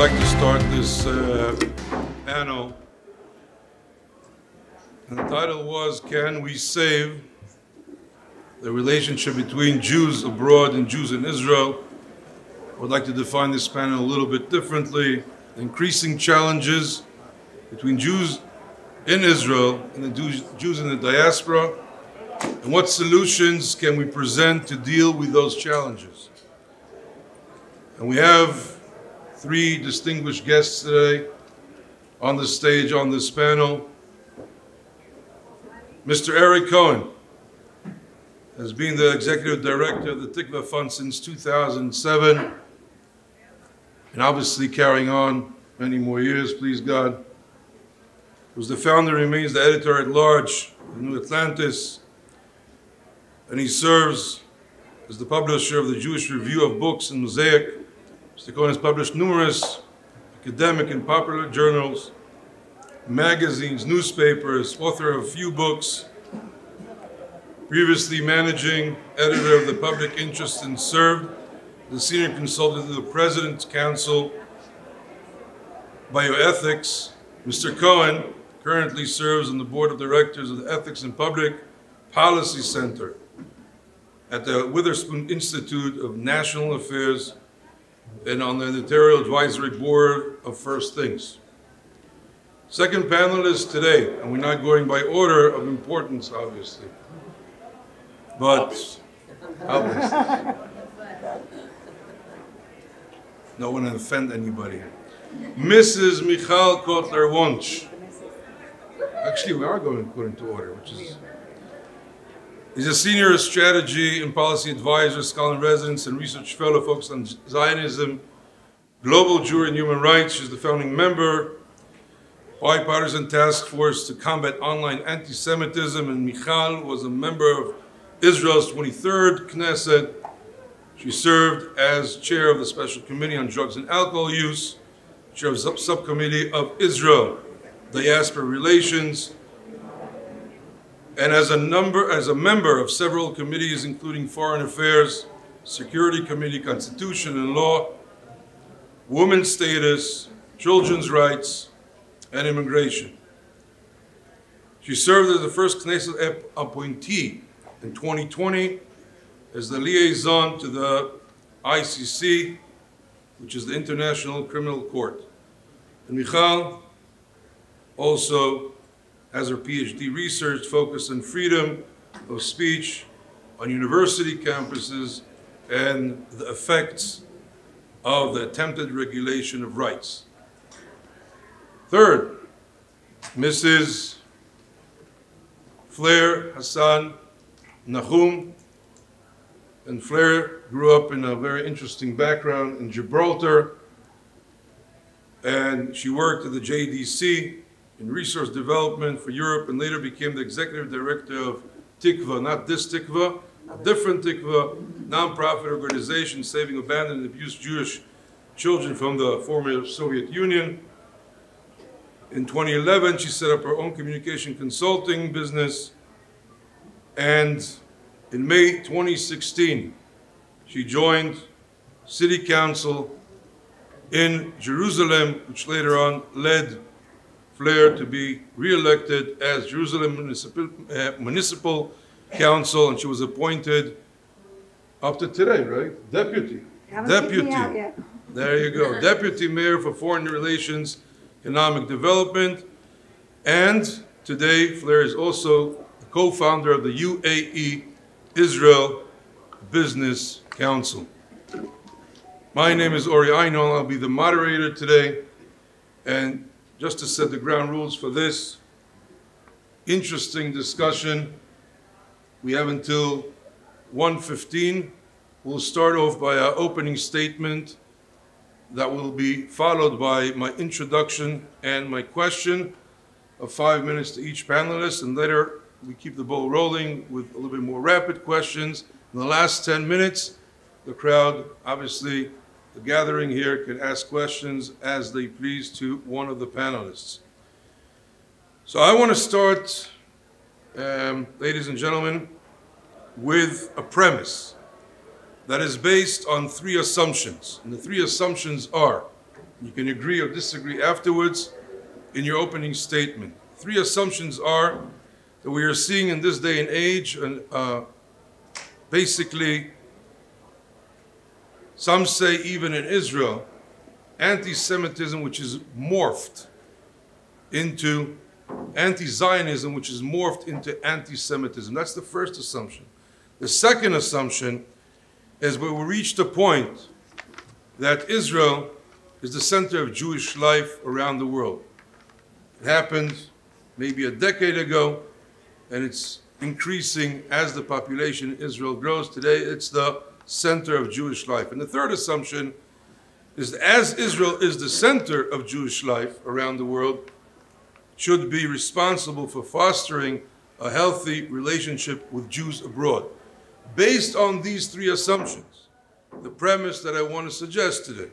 like to start this panel. And the title was, Can We Save the Relationship Between Jews Abroad and Jews in Israel? I would like to define this panel a little bit differently. Increasing challenges between Jews in Israel and the Jews in the diaspora, and what solutions can we present to deal with those challenges? And we have three distinguished guests today on the stage on this panel. Mr. Eric Cohen has been the executive director of the Tikvah Fund since 2007, and obviously carrying on many more years, please God. He was the founder and remains the editor at large of New Atlantis, and he serves as the publisher of the Jewish Review of Books and Mosaic. Mr. Cohen has published numerous academic and popular journals, magazines, newspapers, author of a few books, previously managing editor of the Public Interest, and served as the senior consultant to the President's Council Bioethics. Mr. Cohen currently serves on the board of directors of the Ethics and Public Policy Center at the Witherspoon Institute of National Affairs and on the editorial advisory board of First Things. Second panelist today, and we're not going by order of importance, obviously, but obviously. No one to offend anybody. Mrs. Michal Cotler-Wunsh. Actually, we are going according to order, which is... He's a senior strategy and policy advisor, scholar in residence, and research fellow focused on Zionism, global Jewry and human rights. She's the founding member, bipartisan task force to combat online anti-Semitism, and Michal was a member of Israel's 23rd Knesset. She served as chair of the Special Committee on Drugs and Alcohol Use, chair of the Subcommittee of Israel Diaspora Relations, and as a member of several committees, including Foreign Affairs, Security Committee, Constitution and Law, Women's Status, Children's Rights, and Immigration. She served as the first Knesset appointee in 2020 as the liaison to the ICC, which is the International Criminal Court. And Michal also has her PhD research focused on freedom of speech on university campuses and the effects of the attempted regulation of rights. Third, Mrs. Fleur Hassan-Nahoum. And Fleur grew up in a very interesting background in Gibraltar, and she worked at the JDC in resource development for Europe, and later became the executive director of Tikvah, not this Tikvah, a different Tikvah, nonprofit organization saving abandoned and abused Jewish children from the former Soviet Union. In 2011, she set up her own communication consulting business, and in May 2016, she joined City Council in Jerusalem, which later on led Fleur to be re-elected as Jerusalem Municipal Council, and she was appointed up to today, right? Deputy. There you go. Deputy Mayor for Foreign Relations, Economic Development, and today Fleur is also the co-founder of the UAE Israel Business Council. My name is Einhorn. I'll be the moderator today, and just to set the ground rules for this interesting discussion, we have until 1:15. We'll start off by our opening statement that will be followed by my introduction and my question of 5 minutes to each panelist, and later we keep the ball rolling with a little bit more rapid questions. In the last 10 minutes, the crowd, obviously, the gathering here can ask questions as they please to one of the panelists. So I want to start, ladies and gentlemen, with a premise that is based on three assumptions. And the three assumptions are, You can agree or disagree afterwards in your opening statement. 3 assumptions are that we are seeing in this day and age, basically, some say even in Israel, anti-Semitism which is morphed into anti-Zionism, which is morphed into anti-Semitism. That's the first assumption. The second assumption is we reached a point that Israel is the center of Jewish life around the world. It happened maybe a decade ago, and it's increasing as the population in Israel grows. Today, it's the center of Jewish life. And the third assumption is that as Israel is the center of Jewish life around the world, should be responsible for fostering a healthy relationship with Jews abroad. Based on these 3 assumptions, the premise that I want to suggest today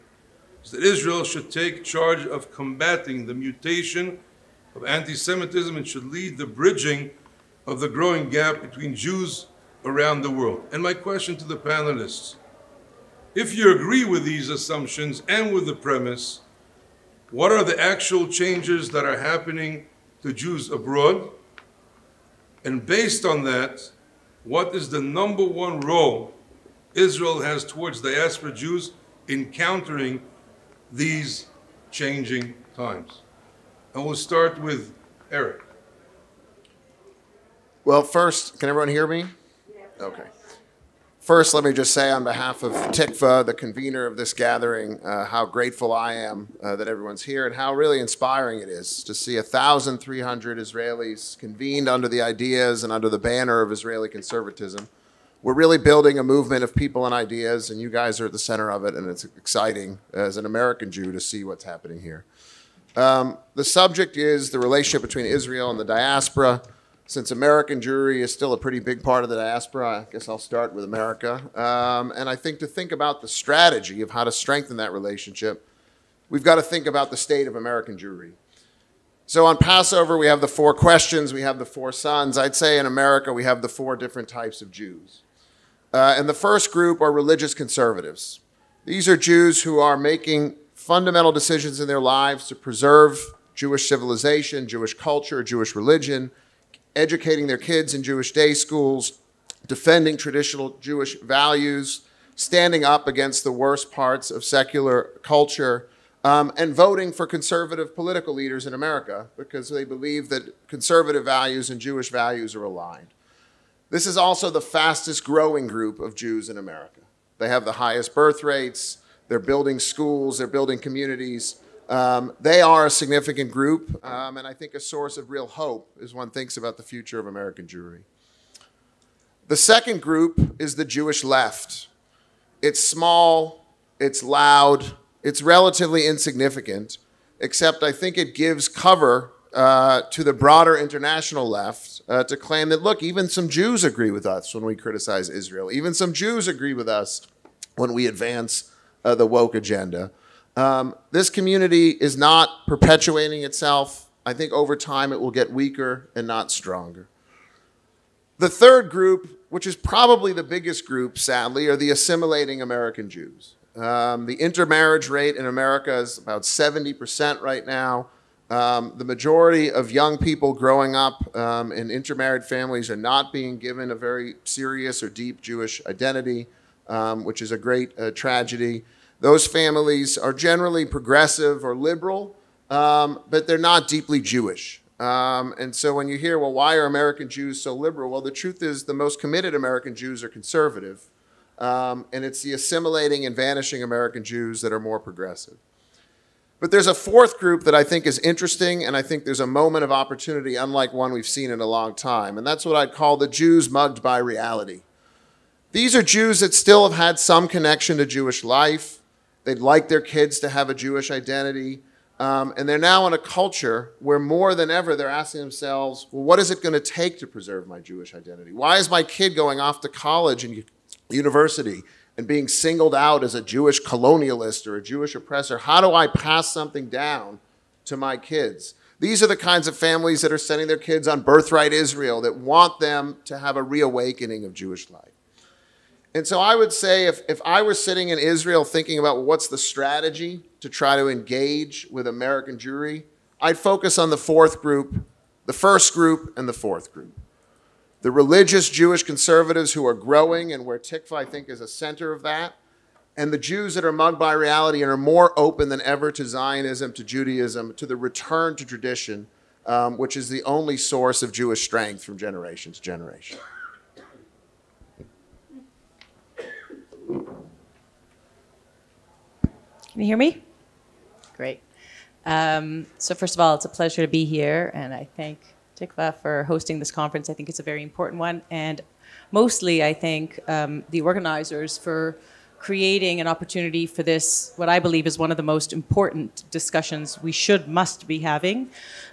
is that Israel should take charge of combating the mutation of anti-Semitism and should lead the bridging of the growing gap between Jews around the world. And my question to the panelists, if you agree with these assumptions and with the premise, what are the actual changes that are happening to Jews abroad? And based on that, what is the #1 role Israel has towards diaspora Jews in countering these changing times? And we'll start with Eric. Well, first, can everyone hear me? Okay. First, let me just say on behalf of Tikvah, the convener of this gathering, how grateful I am that everyone's here and how really inspiring it is to see 1,300 Israelis convened under the ideas and under the banner of Israeli conservatism. We're really building a movement of people and ideas, and you guys are at the center of it, and it's exciting as an American Jew to see what's happening here. The subject is the relationship between Israel and the diaspora. Since American Jewry is still a pretty big part of the diaspora, I guess I'll start with America. And I think to think about the strategy of how to strengthen that relationship, we've got to think about the state of American Jewry. So on Passover, we have the 4 questions, we have the 4 sons. I'd say in America, we have the 4 different types of Jews. And the first group are religious conservatives. These are Jews who are making fundamental decisions in their lives to preserve Jewish civilization, Jewish culture, Jewish religion, educating their kids in Jewish day schools, defending traditional Jewish values, standing up against the worst parts of secular culture, and voting for conservative political leaders in America because they believe that conservative values and Jewish values are aligned. This is also the fastest growing group of Jews in America. They have the highest birth rates, they're building schools, they're building communities. They are a significant group, and I think a source of real hope as one thinks about the future of American Jewry. The second group is the Jewish left. It's small, it's loud, it's relatively insignificant, except I think it gives cover to the broader international left to claim that, look, even some Jews agree with us when we criticize Israel. Even some Jews agree with us when we advance the woke agenda. This community is not perpetuating itself. I think over time it will get weaker and not stronger. The third group, which is probably the biggest group, sadly, are the assimilating American Jews. The intermarriage rate in America is about 70% right now. The majority of young people growing up in intermarried families are not being given a very serious or deep Jewish identity, which is a great tragedy. Those families are generally progressive or liberal, but they're not deeply Jewish. And so when you hear, well, why are American Jews so liberal? Well, the truth is the most committed American Jews are conservative. And it's the assimilating and vanishing American Jews that are more progressive. But there's a fourth group that I think is interesting, and I think there's a moment of opportunity unlike one we've seen in a long time. And that's what I'd call the Jews mugged by reality. These are Jews that still have had some connection to Jewish life. They'd like their kids to have a Jewish identity. And they're now in a culture where more than ever they're asking themselves, well, what is it going to take to preserve my Jewish identity? Why is my kid going off to college and university and being singled out as a Jewish colonialist or a Jewish oppressor? How do I pass something down to my kids? These are the kinds of families that are sending their kids on Birthright Israel that want them to have a reawakening of Jewish life. And so I would say if I was sitting in Israel thinking about what's the strategy to try to engage with American Jewry, I'd focus on the fourth group, the first group, and the fourth group. The religious Jewish conservatives who are growing and where Tikvah, I think, is a center of that, and the Jews that are mugged by reality and are more open than ever to Zionism, to Judaism, to the return to tradition, which is the only source of Jewish strength from generation to generation. Can you hear me? Great. So first of all, it's a pleasure to be here, and I thank Tikvah for hosting this conference. I think it's a very important one, and mostly I thank the organizers for creating an opportunity for this, what I believe is one of the most important discussions we must be having.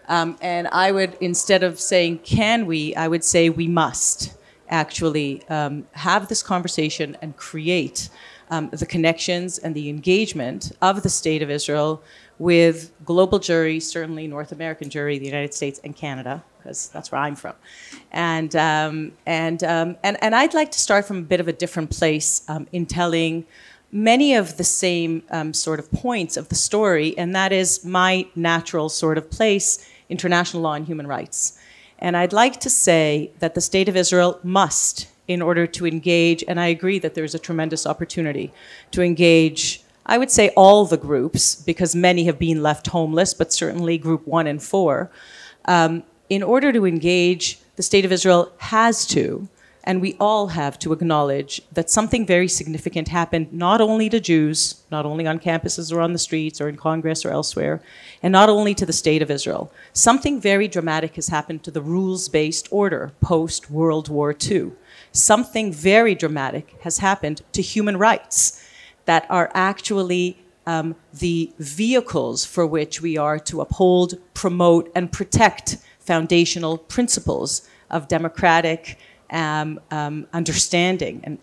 And I would, instead of saying can we, I would say we must actually have this conversation and create the connections and the engagement of the State of Israel with global Jewry, certainly North American Jewry, the United States and Canada, because that's where I'm from. And I'd like to start from a bit of a different place in telling many of the same sort of points of the story, and that is my natural sort of place, international law and human rights. And I'd like to say that the State of Israel must, in order to engage, and I agree that there's a tremendous opportunity to engage, I would say all the groups, because many have been left homeless, but certainly group 1 and 4. In order to engage, the State of Israel has to, and we all have to acknowledge that something very significant happened not only to Jews, not only on campuses or on the streets or in Congress or elsewhere, and not only to the State of Israel. Something very dramatic has happened to the rules-based order post-World War II. Something very dramatic has happened to human rights that are actually the vehicles for which we are to uphold, promote, and protect foundational principles of democratic understanding.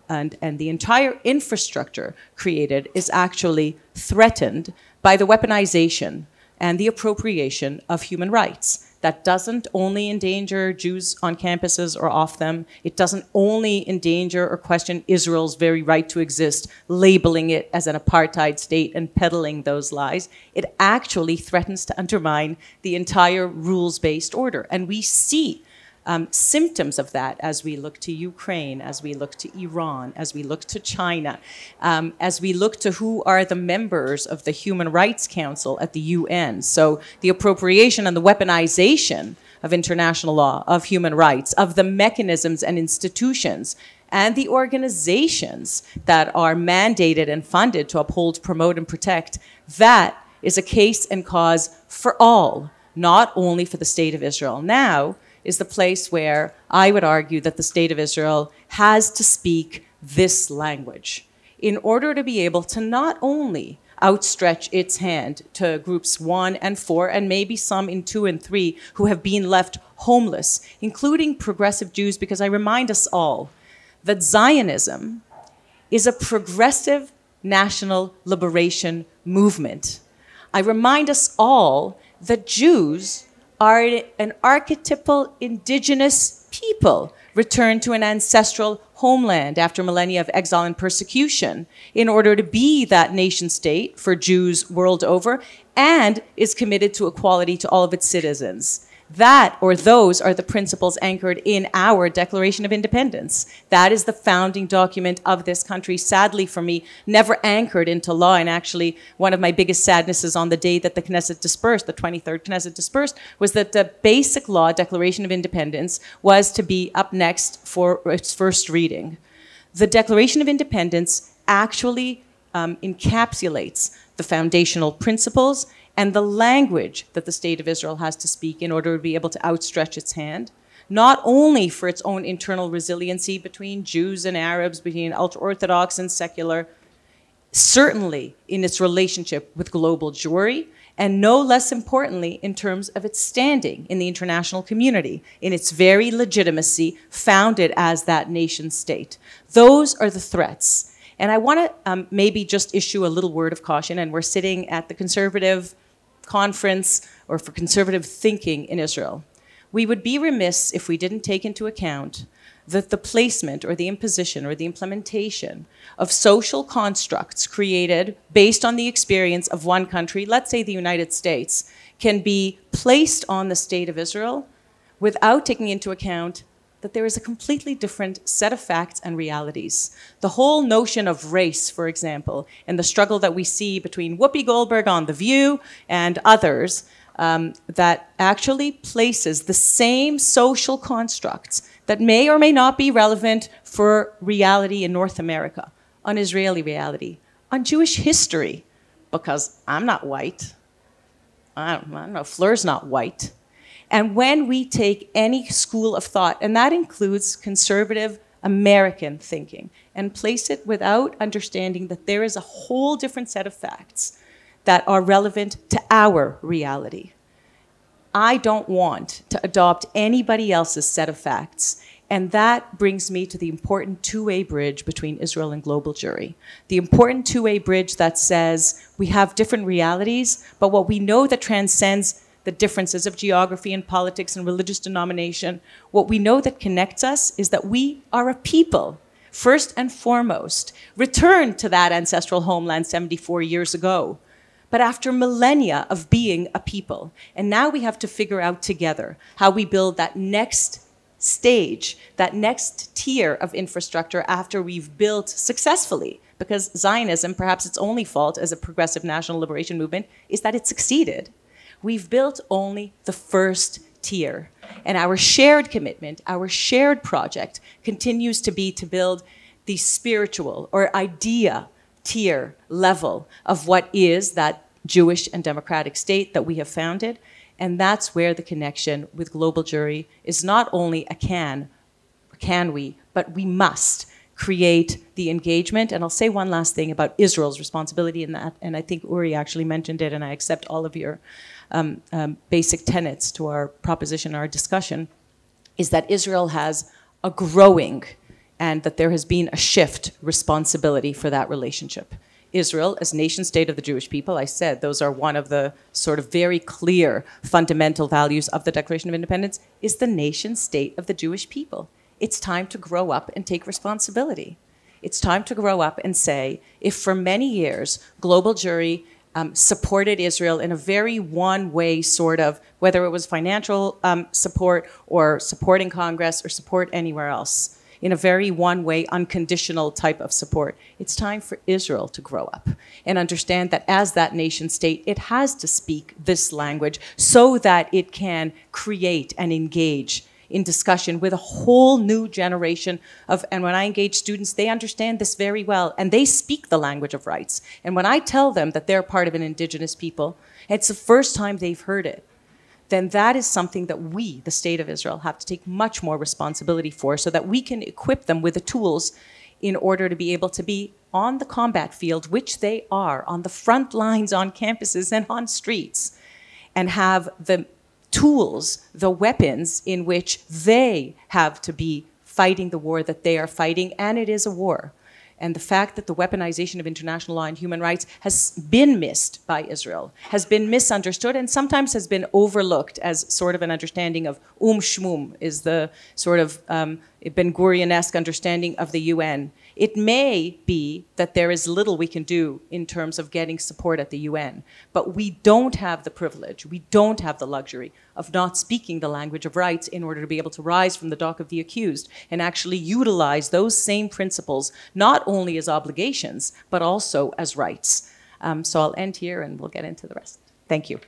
And the entire infrastructure created is actually threatened by the weaponization and the appropriation of human rights. That doesn't only endanger Jews on campuses or off them. It doesn't only endanger or question Israel's very right to exist, labeling it as an apartheid state and peddling those lies. It actually threatens to undermine the entire rules-based order. And we see symptoms of that as we look to Ukraine, as we look to Iran, as we look to China, as we look to who are the members of the Human Rights Council at the UN. So the appropriation and the weaponization of international law, of human rights, of the mechanisms and institutions and the organizations that are mandated and funded to uphold, promote, and protect, that is a case and cause for all, not only for the State of Israel. Now is the place where I would argue that the State of Israel has to speak this language in order to be able to not only outstretch its hand to groups 1 and 4, and maybe some in 2 and 3 who have been left homeless, including progressive Jews, because I remind us all that Zionism is a progressive national liberation movement. I remind us all that Jews are an archetypal indigenous people returned to an ancestral homeland after millennia of exile and persecution in order to be that nation state for Jews world over, and is committed to equality to all of its citizens. That, or those, are the principles anchored in our Declaration of Independence. That is the founding document of this country, sadly for me, never anchored into law. And actually, one of my biggest sadnesses on the day that the Knesset dispersed, the 23rd Knesset dispersed, was that the basic law, Declaration of Independence, was to be up next for its first reading. The Declaration of Independence actually encapsulates the foundational principles and the language that the State of Israel has to speak in order to be able to outstretch its hand, not only for its own internal resiliency between Jews and Arabs, between ultra-Orthodox and secular, certainly in its relationship with global Jewry, and no less importantly in terms of its standing in the international community, in its very legitimacy founded as that nation state. Those are the threats. And I want to maybe just issue a little word of caution, and we're sitting at the conservative conference or for conservative thinking in Israel. we would be remiss if we didn't take into account that the placement or the imposition or the implementation of social constructs created based on the experience of one country, let's say the United States, can be placed on the state of Israel without taking into account that there is a completely different set of facts and realities. The whole notion of race, for example, and the struggle that we see between Whoopi Goldberg on The View and others, that actually places the same social constructs that may or may not be relevant for reality in North America, on Israeli reality, on Jewish history, because I'm not white. I don't know, Fleur's not white. And when we take any school of thought, and that includes conservative American thinking, and place it without understanding that there is a whole different set of facts that are relevant to our reality. I don't want to adopt anybody else's set of facts. And that brings me to the important two-way bridge between Israel and global Jewry. The important two-way bridge that says we have different realities, but what we know that transcends the differences of geography and politics and religious denomination, what we know that connects us is that we are a people, first and foremost, returned to that ancestral homeland 74 years ago, but after millennia of being a people. And now we have to figure out together how we build that next stage, that next tier of infrastructure after we've built successfully, because Zionism, perhaps its only fault as a progressive national liberation movement, is that it succeeded. We've built only the first tier. And our shared commitment, our shared project continues to be to build the spiritual or idea tier level of what is that Jewish and democratic state that we have founded. And that's where the connection with global Jewry is not only a can we, but we must create the engagement. And I'll say one last thing about Israel's responsibility in that, and I think Uri actually mentioned it, and I accept all of your basic tenets to our proposition, our discussion, is that Israel has a growing and that there has been a shift responsibility for that relationship. Israel, as nation state of the Jewish people, I said those are one of the sort of very clear fundamental values of the Declaration of Independence, is the nation state of the Jewish people. It's time to grow up and take responsibility. It's time to grow up and say, if for many years global Jewry supported Israel in a very one-way sort of, whether it was financial support or supporting Congress or support anywhere else, in a very one-way, unconditional type of support. It's time for Israel to grow up and understand that as that nation state, it has to speak this language so that it can create and engage in discussion with a whole new generation of, and when I engage students, they understand this very well, and they speak the language of rights. And when I tell them that they're part of an indigenous people, it's the first time they've heard it, then that is something that we, the state of Israel, have to take much more responsibility for so that we can equip them with the tools in order to be able to be on the combat field, which they are, on the front lines, on campuses and on streets, and have the tools, the weapons in which they have to be fighting the war that they are fighting, and it is a war. And the fact that the weaponization of international law and human rights has been missed by Israel, has been misunderstood, and sometimes has been overlooked as sort of an understanding of shmum, is the sort of Ben-Gurion-esque understanding of the UN. It may be that there is little we can do in terms of getting support at the UN, but we don't have the privilege, we don't have the luxury of not speaking the language of rights in order to be able to rise from the dock of the accused and actually utilize those same principles, not only as obligations, but also as rights. So I'll end here and we'll get into the rest. Thank you.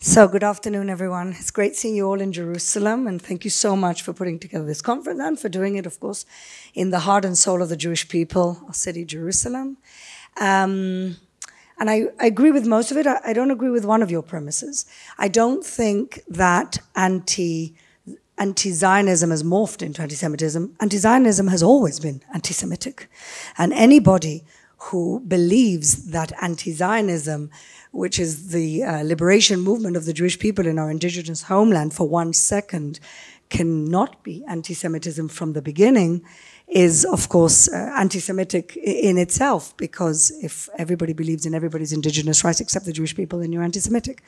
So good afternoon, everyone. It's great seeing you all in Jerusalem, and thank you so much for putting together this conference and for doing it, of course, in the heart and soul of the Jewish people, our city, Jerusalem. And I agree with most of it. I don't agree with one of your premises. I don't think that anti-Zionism has morphed into anti-Semitism. Anti-Zionism has always been anti-Semitic. And anybody who believes that anti-Zionism, which is the liberation movement of the Jewish people in our indigenous homeland, for 1 second cannot be anti-Semitism from the beginning, is, of course, anti-Semitic in itself, because if everybody believes in everybody's indigenous rights except the Jewish people, then you're anti-Semitic.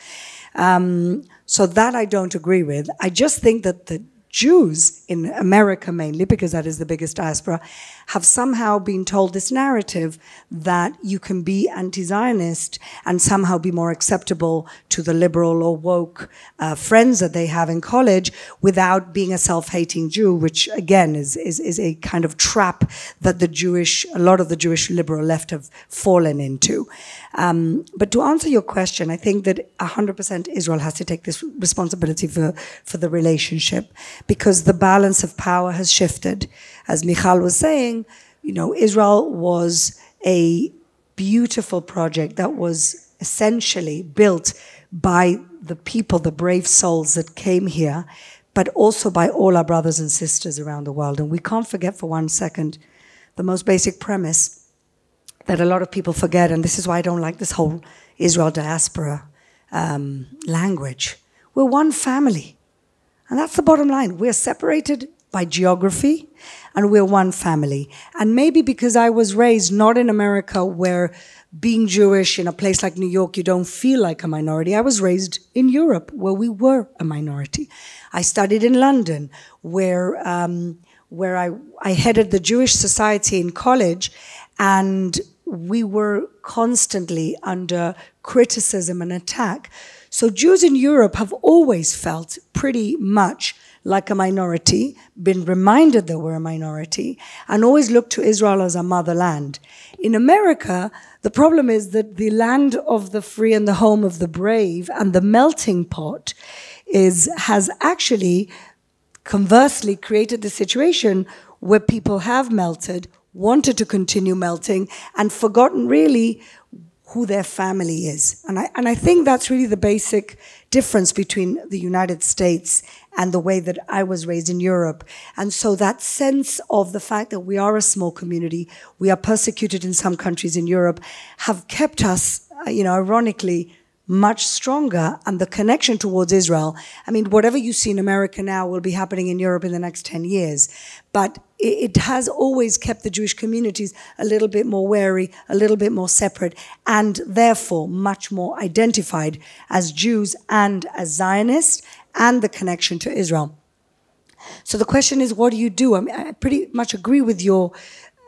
So that I don't agree with. I just think that the Jews in America mainly, because that is the biggest diaspora, have somehow been told this narrative that you can be anti-Zionist and somehow be more acceptable to the liberal or woke friends that they have in college without being a self-hating Jew, which again is a kind of trap that a lot of the Jewish liberal left have fallen into. But to answer your question, I think that 100% Israel has to take this responsibility for the relationship, because the balance of power has shifted. As Michal was saying, Israel was a beautiful project that was essentially built by the people, the brave souls that came here, but also by all our brothers and sisters around the world. And we can't forget for 1 second the most basic premise that a lot of people forget, and this is why I don't like this whole Israel diaspora language. We're one family. And that's the bottom line. We're separated by geography, and we're one family. And maybe because I was raised not in America, where being Jewish in a place like New York, you don't feel like a minority. I was raised in Europe, where we were a minority. I studied in London, where I headed the Jewish Society in college, and we were constantly under criticism and attack. So Jews in Europe have always felt pretty much like a minority, been reminded that we're a minority, and always looked to Israel as a motherland. In America, the problem is that the land of the free and the home of the brave and the melting pot has actually conversely created the situation where people have melted, wanted to continue melting, and forgotten really who their family is. And I think that's really the basic difference between the United States and the way that I was raised in Europe. And so that sense of the fact that we are a small community, we are persecuted in some countries in Europe, have kept us, ironically, much stronger. And the connection towards Israel, I mean, whatever you see in America now will be happening in Europe in the next 10 years. But it has always kept the Jewish communities a little bit more wary, a little bit more separate, and therefore much more identified as Jews and as Zionists, and the connection to Israel. So the question is, what do you do? I mean, I pretty much agree with your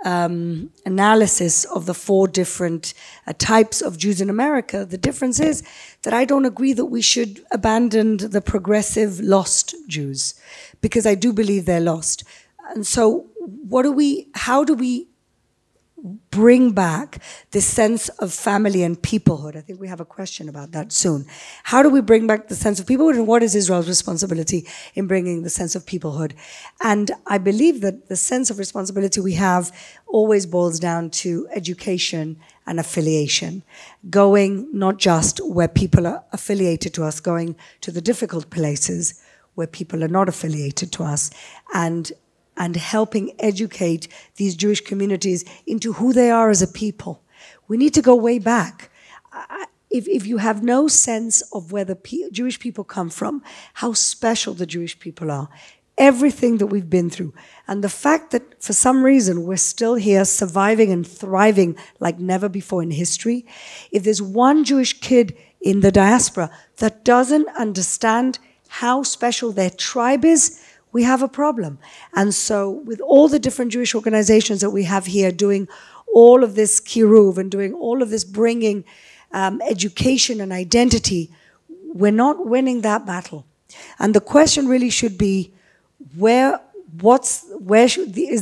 analysis of the 4 different types of Jews in America. The difference is that I don't agree that we should abandon the progressive lost Jews, because I do believe they're lost. And so how do we bring back this sense of family and peoplehood? I think we have a question about that soon. How do we bring back the sense of peoplehood, and what is Israel's responsibility in bringing the sense of peoplehood? And I believe that the sense of responsibility we have always boils down to education and affiliation. Going not just where people are affiliated to us, going to the difficult places where people are not affiliated to us, and helping educate these Jewish communities into who they are as a people. We need to go way back. If you have no sense of where the Jewish people come from, how special the Jewish people are, everything that we've been through, and the fact that for some reason we're still here surviving and thriving like never before in history, if there's one Jewish kid in the diaspora that doesn't understand how special their tribe is, we have a problem. And so with all the different Jewish organizations that we have here doing all of this kiruv and doing all of this bringing education and identity, we're not winning that battle. And the question really should be, where is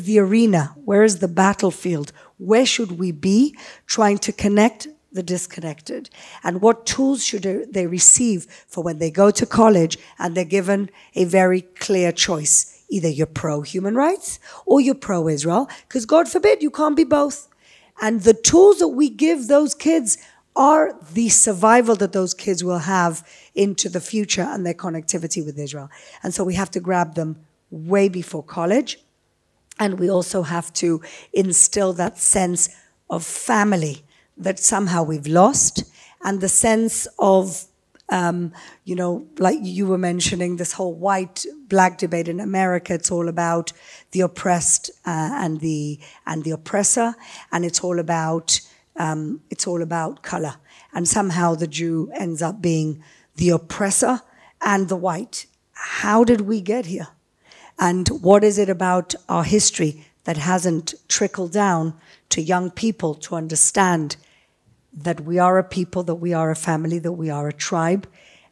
the arena? Where is the battlefield? Where should we be trying to connect the disconnected? And what tools should they receive for when they go to college and they're given a very clear choice? Either you're pro-human rights or you're pro-Israel, because God forbid you can't be both. And the tools that we give those kids are the survival that those kids will have into the future and their connectivity with Israel. And so we have to grab them way before college. And we also have to instill that sense of family that somehow we've lost, and the sense of You know, like you were mentioning, this whole white-black debate in America, it's all about the oppressed and the oppressor, and it's all about color. And somehow the Jew ends up being the oppressor and the white. How did we get here? And what is it about our history that hasn't trickled down to young people to understand that we are a people, that we are a family, that we are a tribe,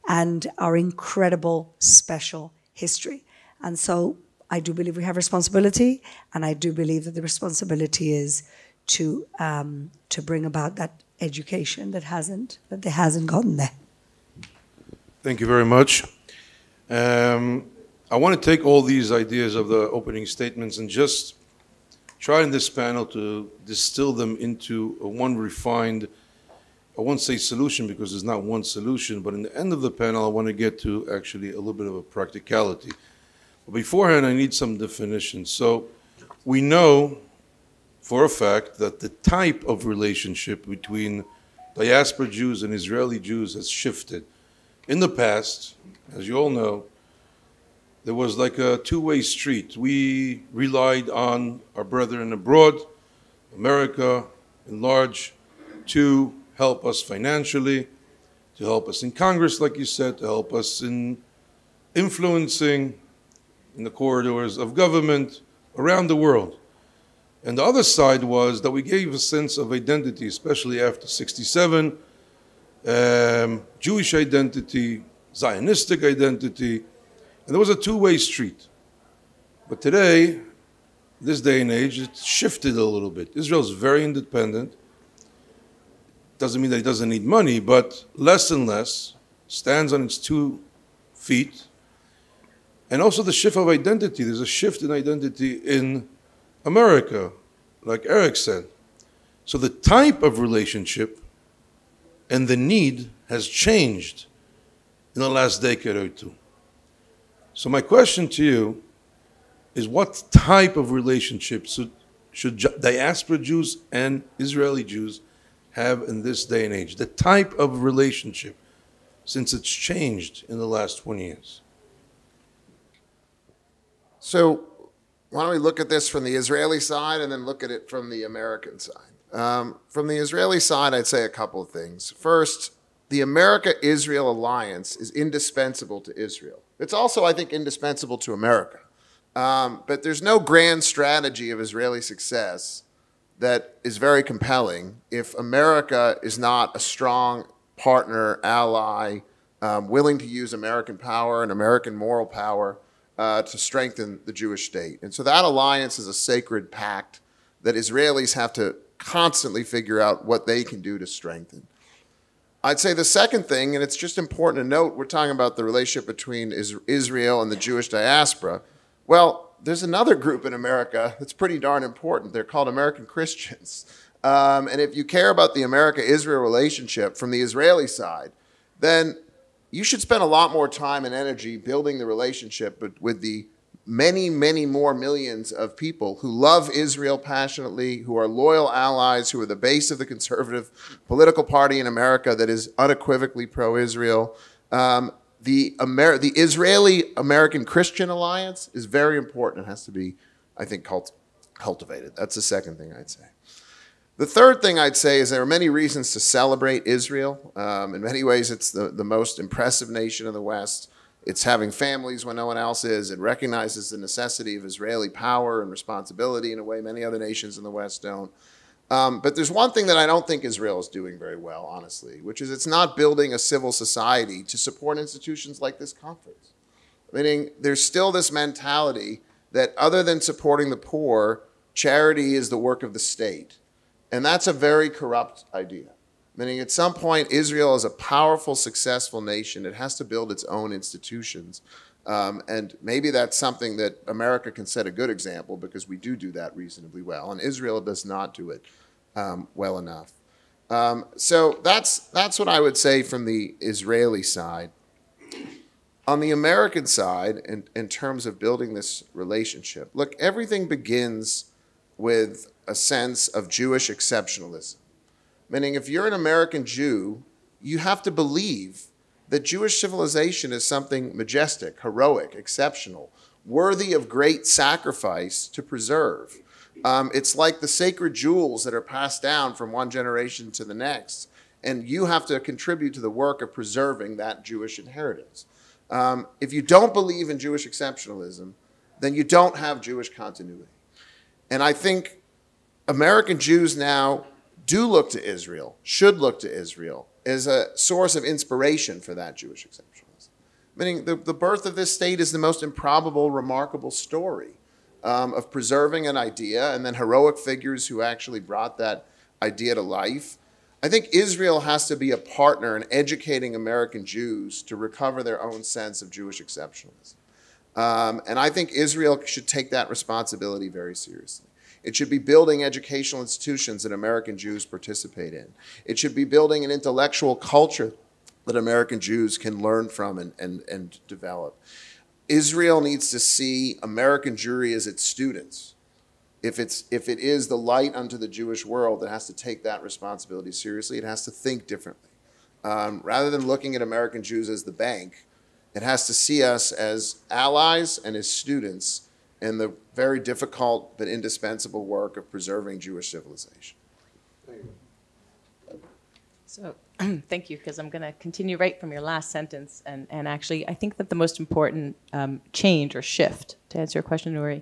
and our incredible, special history? And so I do believe we have responsibility, and I do believe that the responsibility is to bring about that education that hasn't gotten there. Thank you very much. I want to take all these ideas of the opening statements and just try in this panel to distill them into one refined, I won't say solution because there's not one solution, but in the end of the panel, I want to get to actually a little bit of a practicality. But beforehand, I need some definitions. So we know for a fact that the type of relationship between diaspora Jews and Israeli Jews has shifted. In the past, as you all know, there was like a two-way street. We relied on our brethren abroad, America in large, to help us financially, to help us in Congress, like you said, to help us in influencing in the corridors of government around the world. And the other side was that we gave a sense of identity, especially after '67, Jewish identity, Zionistic identity, and there was a two-way street. But today, this day and age, it's shifted a little bit. Israel's very independent. Doesn't mean that it doesn't need money, but less and less, stands on its 2 feet. And also the shift of identity. There's a shift in identity in America, like Eric said. So the type of relationship and the need has changed in the last decade or two. So my question to you is, what type of relationship should diaspora Jews and Israeli Jews have in this day and age? The type of relationship, since it's changed in the last 20 years. So why don't we look at this from the Israeli side and then look at it from the American side? From the Israeli side, I'd say a couple of things. First, the America-Israel alliance is indispensable to Israel. It's also, I think, indispensable to America. But there's no grand strategy of Israeli success that is very compelling if America is not a strong partner, ally, willing to use American power and American moral power to strengthen the Jewish state. And so that alliance is a sacred pact that Israelis have to constantly figure out what they can do to strengthen. I'd say the second thing, and it's just important to note, we're talking about the relationship between Israel and the Jewish diaspora. Well, there's another group in America that's pretty darn important. They're called American Christians. And if you care about the America-Israel relationship from the Israeli side, then you should spend a lot more time and energy building the relationship with the many, many more millions of people who love Israel passionately, who are loyal allies, who are the base of the conservative political party in America that is unequivocally pro-Israel. The Israeli-American Christian alliance is very important and has to be, I think, cultivated. That's the second thing I'd say. The third thing I'd say is there are many reasons to celebrate Israel. In many ways, it's the most impressive nation in the West. It's having families when no one else is. It recognizes the necessity of Israeli power and responsibility in a way many other nations in the West don't. But there's one thing that I don't think Israel is doing very well, honestly, which is it's not building a civil society to support institutions like this conference. Meaning there's still this mentality that other than supporting the poor, charity is the work of the state. And that's a very corrupt idea. Meaning at some point, Israel is a powerful, successful nation. It has to build its own institutions. And maybe that's something that America can set a good example because we do that reasonably well. And Israel does not do it well enough. So that's what I would say from the Israeli side. On the American side, in terms of building this relationship, look, everything begins with a sense of Jewish exceptionalism. Meaning if you're an American Jew, you have to believe that Jewish civilization is something majestic, heroic, exceptional, worthy of great sacrifice to preserve. It's like the sacred jewels that are passed down from one generation to the next, and you have to contribute to the work of preserving that Jewish inheritance. If you don't believe in Jewish exceptionalism, then you don't have Jewish continuity. And I think American Jews now do look to Israel, should look to Israel, as a source of inspiration for that Jewish exceptionalism. Meaning the birth of this state is the most improbable, remarkable story of preserving an idea and then heroic figures who actually brought that idea to life. I think Israel has to be a partner in educating American Jews to recover their own sense of Jewish exceptionalism. And I think Israel should take that responsibility very seriously. It should be building educational institutions that American Jews participate in. It should be building an intellectual culture that American Jews can learn from and develop. Israel needs to see American Jewry as its students. If it is the light unto the Jewish world, it has to take that responsibility seriously. It has to think differently. Rather than looking at American Jews as the bank, it has to see us as allies and as students in the very difficult but indispensable work of preserving Jewish civilization. So thank you, because I'm going to continue right from your last sentence. And actually, I think that the most important change or shift, to answer your question, Nuri,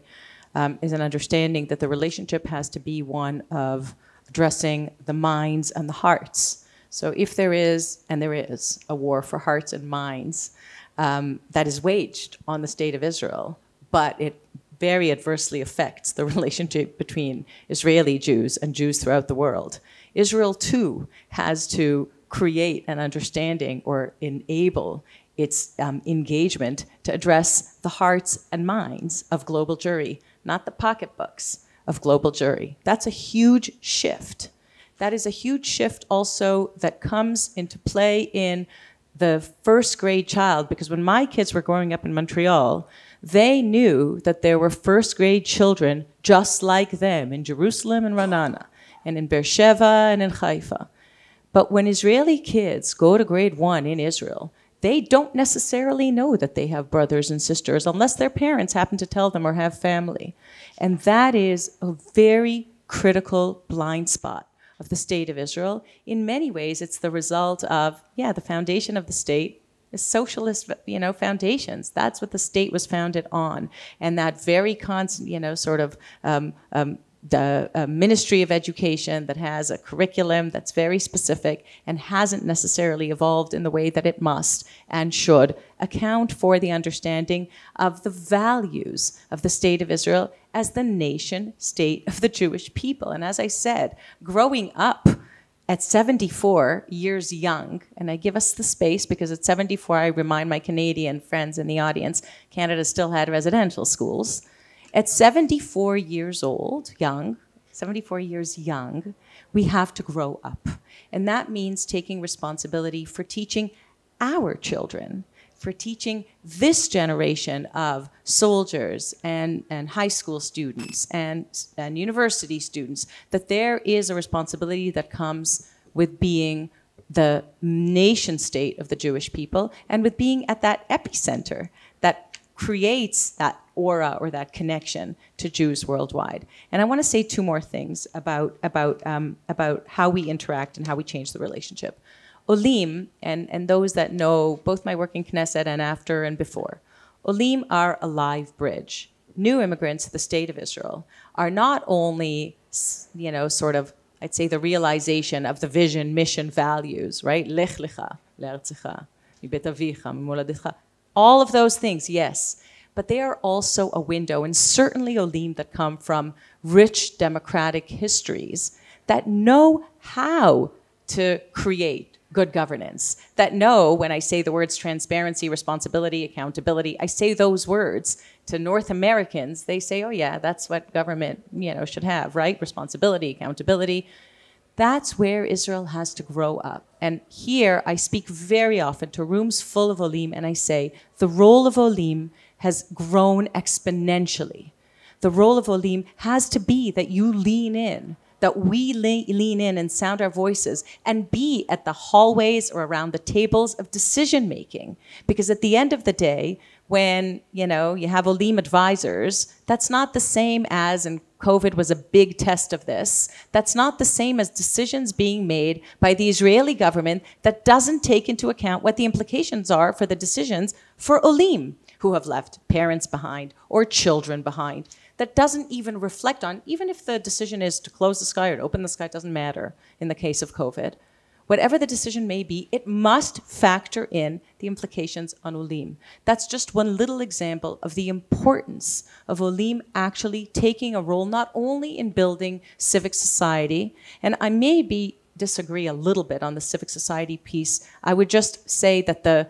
is an understanding that the relationship has to be one of addressing the minds and the hearts. So if there is, and there is, a war for hearts and minds that is waged on the state of Israel, but it very adversely affects the relationship between Israeli Jews and Jews throughout the world. Israel, too, has to create an understanding or enable its engagement to address the hearts and minds of global Jewry, not the pocketbooks of global Jewry. That's a huge shift. That is a huge shift also that comes into play in the first grade child, because when my kids were growing up in Montreal, they knew that there were first grade children just like them in Jerusalem and Ra'anana, and in Beersheba and in Haifa. But when Israeli kids go to grade 1 in Israel, they don't necessarily know that they have brothers and sisters unless their parents happen to tell them or have family. And that is a very critical blind spot of the state of Israel. In many ways, it's the result of, the foundation of the state is socialist, foundations. That's what the state was founded on. And that very constant, the Ministry of Education that has a curriculum that's very specific and hasn't necessarily evolved in the way that it must and should account for the understanding of the values of the state of Israel as the nation state of the Jewish people. And as I said, growing up at 74 years young, and I give us the space because at 74, I remind my Canadian friends in the audience, Canada still had residential schools. At 74 years old, 74 years young, we have to grow up. And that means taking responsibility for teaching our children, for teaching this generation of soldiers and high school students and university students that there is a responsibility that comes with being the nation state of the Jewish people and with being at that epicenter that creates that aura or that connection to Jews worldwide. And I want to say two more things about how we interact and how we change the relationship. Olim, and those that know both my work in Knesset and after and before, Olim are a live bridge. New immigrants to the state of Israel are not only, I'd say the realization of the vision, mission, values, right? Lech lecha, le'artzecha, mibet avicha, mimoladetcha. All of those things, yes. But they are also a window, and certainly Olim that come from rich democratic histories that know how to create good governance, that know when I say the words transparency, responsibility, accountability, I say those words to North Americans, they say, oh yeah, that's what government, should have, right? Responsibility, accountability. That's where Israel has to grow up. And here I speak very often to rooms full of Olim, and I say, the role of Olim has grown exponentially. The role of Olim has to be that you lean in that we lean in and sound our voices and be at the hallways or around the tables of decision making. Because at the end of the day, when you have Olim advisors, that's not the same as, and COVID was a big test of this, that's not the same as decisions being made by the Israeli government that doesn't take into account what the implications are for the decisions for Olim, who have left parents behind or children behind, that doesn't even reflect on, even if the decision is to close the sky or to open the sky, it doesn't matter in the case of COVID. Whatever the decision may be, it must factor in the implications on Olim. That's just one little example of the importance of Olim actually taking a role not only in building civic society, and I maybe disagree a little bit on the civic society piece. I would just say that the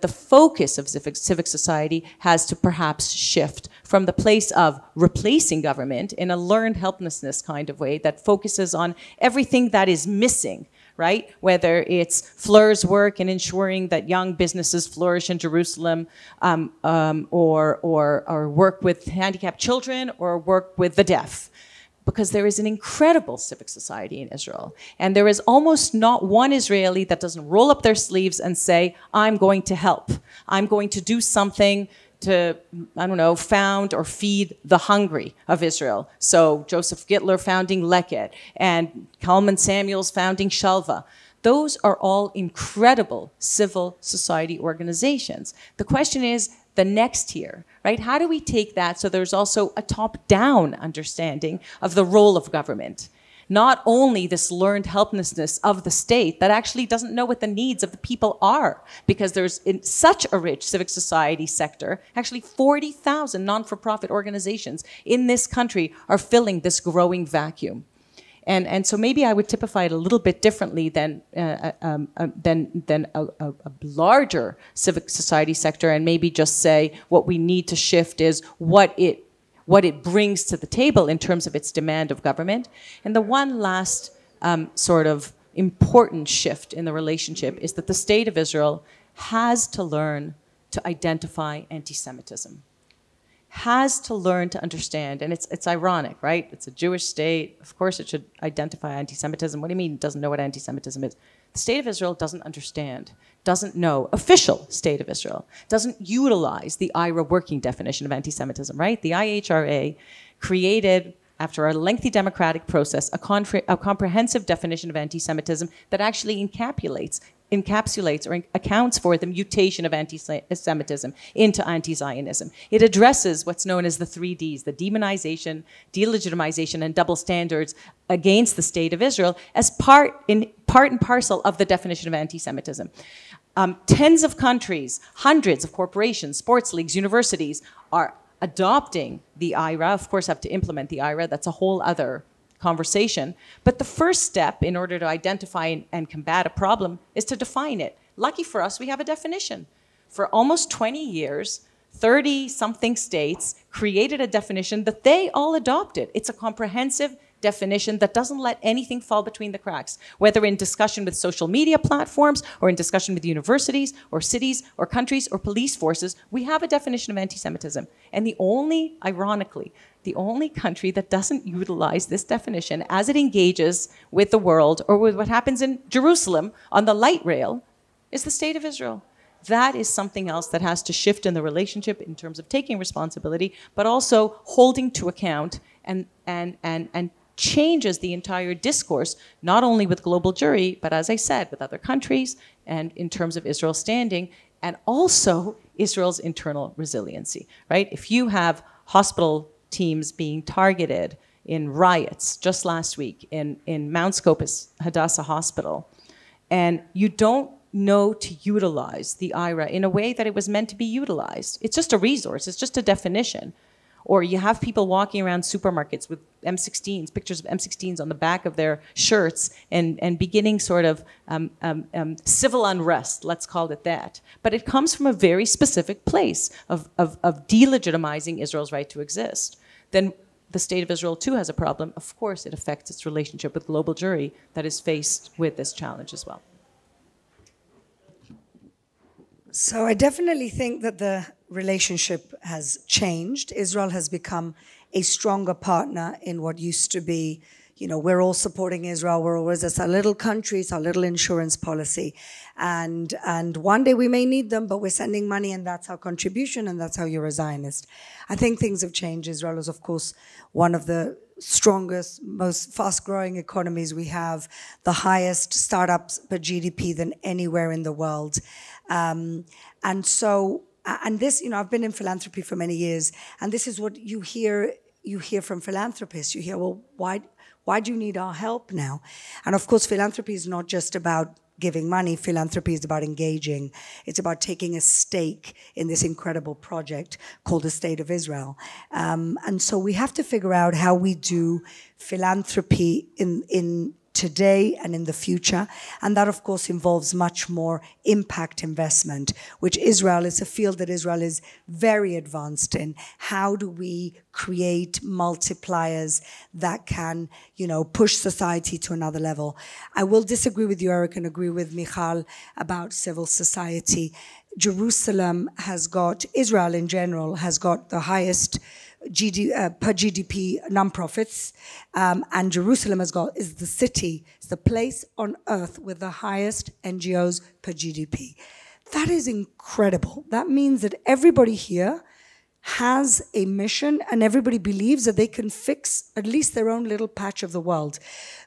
focus of civic society has to perhaps shift from the place of replacing government in a learned helplessness kind of way that focuses on everything that is missing, right? Whether it's Fleur's work in ensuring that young businesses flourish in Jerusalem, or work with handicapped children, or work with the deaf. Because there is an incredible civic society in Israel. And there is almost not one Israeli that doesn't roll up their sleeves and say, I'm going to help. I'm going to do something to, found or feed the hungry of Israel. So Joseph Gittler founding Leket, and Kalman Samuels founding Shalva. Those are all incredible civil society organizations. The question is the next tier, right? How do we take that so there's also a top-down understanding of the role of government? Not only this learned helplessness of the state that actually doesn't know what the needs of the people are, because there's in such a rich civic society sector, actually 40,000 non-for-profit organizations in this country are filling this growing vacuum. And so maybe I would typify it a little bit differently than a larger civic society sector, and maybe just say what we need to shift is what it brings to the table in terms of its demand of government. And the one last sort of important shift in the relationship is that the state of Israel has to learn to identify anti-Semitism. Has to learn to understand, and it's ironic, right? It's a Jewish state. Of course it should identify anti-Semitism. What do you mean it doesn't know what anti-Semitism is? The state of Israel doesn't understand, doesn't know, official state of Israel, doesn't utilize the IRA working definition of anti-Semitism, right? The IHRA created, after a lengthy democratic process, a comprehensive definition of anti-Semitism that actually encapsulates or accounts for the mutation of anti-Semitism into anti-Zionism. It addresses what's known as the 3 Ds, the demonization, delegitimization, and double standards against the state of Israel as part and parcel of the definition of anti-Semitism. Tens of countries, hundreds of corporations, sports leagues, universities are adopting the IRA, of course have to implement the IRA, that's a whole other conversation. But the first step in order to identify and combat a problem is to define it. Lucky for us, we have a definition. For almost 20 years, 30-something states created a definition that they all adopted. It's a comprehensive definition that doesn't let anything fall between the cracks, whether in discussion with social media platforms or in discussion with universities or cities or countries or police forces. We have a definition of anti-Semitism. And ironically, the only country that doesn't utilize this definition as it engages with the world or with what happens in Jerusalem on the light rail is the state of Israel. That is something else that has to shift in the relationship in terms of taking responsibility, but also holding to account and changes the entire discourse, not only with global jury, but as I said, with other countries and in terms of Israel's standing, and also Israel's internal resiliency, right? If you have hospital teams being targeted in riots just last week in Mount Scopus Hadassah Hospital, and you don't know to utilize the IRA in a way that it was meant to be utilized. It's just a resource, it's just a definition. Or you have people walking around supermarkets with M16s, pictures of M16s on the back of their shirts and beginning sort of civil unrest, let's call it that. But it comes from a very specific place of delegitimizing Israel's right to exist. Then the state of Israel too has a problem. Of course, it affects its relationship with global jury that is faced with this challenge as well. So I definitely think that the relationship has changed. Israel has become a stronger partner in what used to be, we're all supporting Israel. We're always, it's a little country, it's our little insurance policy. And one day we may need them, but we're sending money and that's our contribution and that's how you're a Zionist. I think things have changed. Israel is, of course, one of the strongest, most fast-growing economies we have, the highest startups per GDP than anywhere in the world. And this, I've been in philanthropy for many years, and this is what you hear from philanthropists. You hear, well, why do you need our help now? And of course, philanthropy is not just about giving money. Philanthropy is about engaging. It's about taking a stake in this incredible project called the State of Israel. And so we have to figure out how we do philanthropy in today and in the future. And that, of course, involves much more impact investment, which Israel is a field that Israel is very advanced in. How do we create multipliers that can, push society to another level? I will disagree with you, Eric, and agree with Michal about civil society. Jerusalem Israel in general has got the highest per GDP nonprofits, and Jerusalem is the place on earth with the highest NGOs per GDP. That is incredible. That means that everybody here has a mission and everybody believes that they can fix at least their own little patch of the world.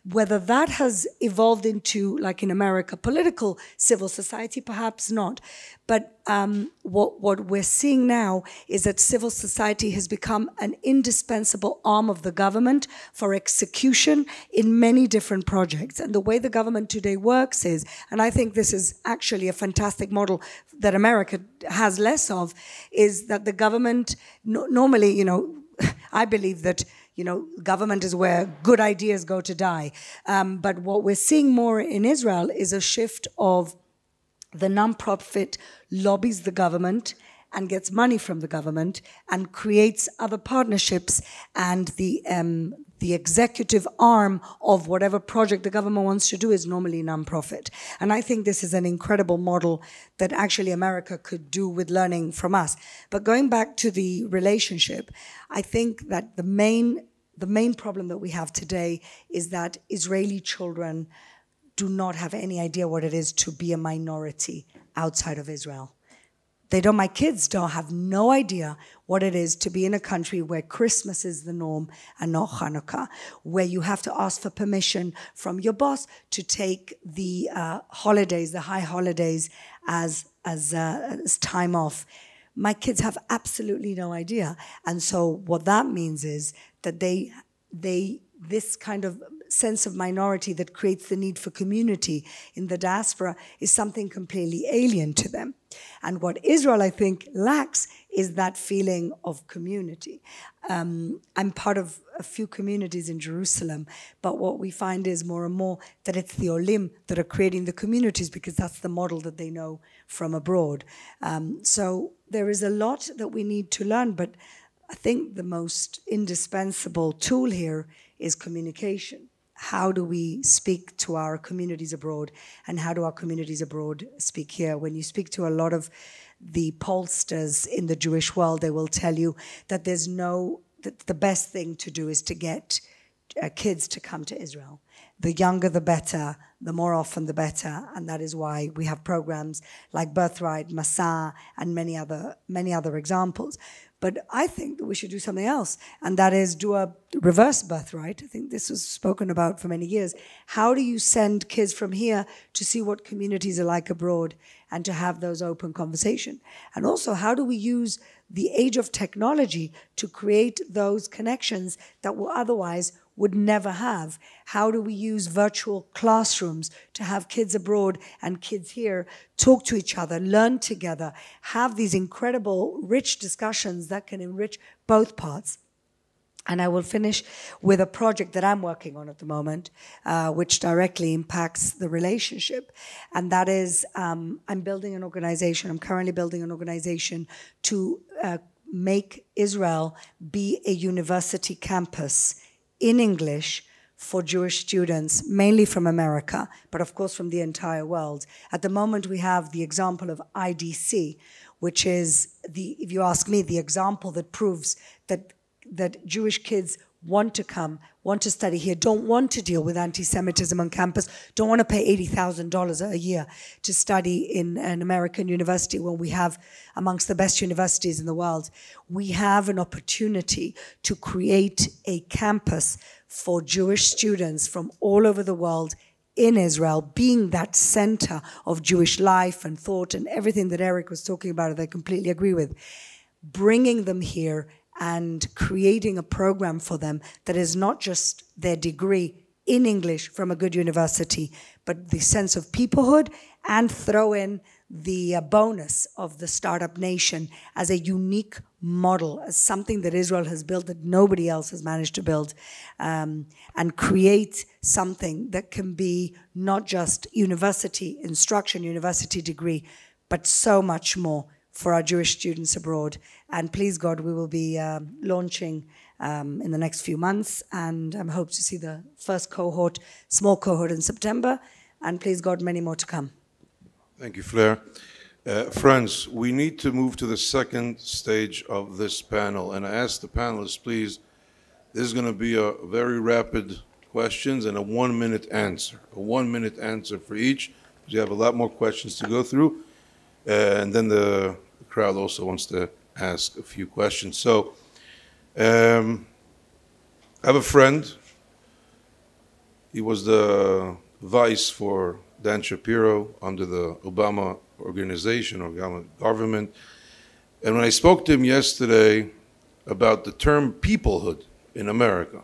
Whether that has evolved into, like in America, political civil society, perhaps not. But what we're seeing now is that civil society has become an indispensable arm of the government for execution in many different projects. And the way the government today works is, and I think this is actually a fantastic model that America has less of, is that the government, normally, I believe that government is where good ideas go to die. But what we're seeing more in Israel is a shift of the nonprofit lobbies the government and gets money from the government and creates other partnerships, and the executive arm of whatever project the government wants to do is normally nonprofit. And I think this is an incredible model that actually America could do with learning from us. But going back to the relationship, I think that the main problem that we have today is that Israeli children do not have any idea what it is to be a minority outside of Israel. My kids have no idea what it is to be in a country where Christmas is the norm and not Hanukkah, where you have to ask for permission from your boss to take the holidays, the high holidays, as time off. My kids have absolutely no idea. And so what that means is that this kind of sense of minority that creates the need for community in the diaspora is something completely alien to them. And what Israel, I think, lacks is that feeling of community. I'm part of a few communities in Jerusalem, but what we find is more and more that it's the Olim that are creating the communities because that's the model that they know from abroad. So there is a lot that we need to learn, but I think the most indispensable tool here is communication. How do we speak to our communities abroad, and how do our communities abroad speak here? When you speak to a lot of the pollsters in the Jewish world, they will tell you that that the best thing to do is to get kids to come to Israel. The younger the better, the more often the better, and that is why we have programs like Birthright, Masa, and many other examples. But I think that we should do something else, and that is do a reverse birthright. I think this was spoken about for many years. How do you send kids from here to see what communities are like abroad and to have those open conversations? And also, how do we use the age of technology to create those connections that we otherwise would never have? How do we use virtual classrooms to have kids abroad and kids here talk to each other, learn together, have these incredible, rich discussions that can enrich both parts? And I will finish with a project that I'm working on at the moment, which directly impacts the relationship. And that is, I'm currently building an organization to make Israel be a university campus in English for Jewish students, mainly from America, but of course from the entire world. At the moment, we have the example of IDC, which is, if you ask me, the example that proves that Jewish kids want to come, want to study here, don't want to deal with anti-Semitism on campus, don't want to pay $80,000 a year to study in an American university when we have amongst the best universities in the world. We have an opportunity to create a campus for Jewish students from all over the world in Israel, being that center of Jewish life and thought and everything that Eric was talking about, that I completely agree with, bringing them here and creating a program for them that is not just their degree in English from a good university, but the sense of peoplehood, and throw in the bonus of the startup nation as a unique model, as something that Israel has built that nobody else has managed to build, and create something that can be not just university instruction, university degree, but so much more for our Jewish students abroad. And please God, we will be launching in the next few months, and I hope to see the first cohort, small cohort in September, and please God, many more to come. Thank you, Fleur. Friends, we need to move to the second stage of this panel, and I ask the panelists, please, this is going to be a very rapid questions and a 1-minute answer. A 1-minute answer for each, because you have a lot more questions to go through, and then the crowd also wants to ask a few questions. So, I have a friend. He was the vice for Dan Shapiro under the Obama organization or government. And when I spoke to him yesterday about the term peoplehood in America,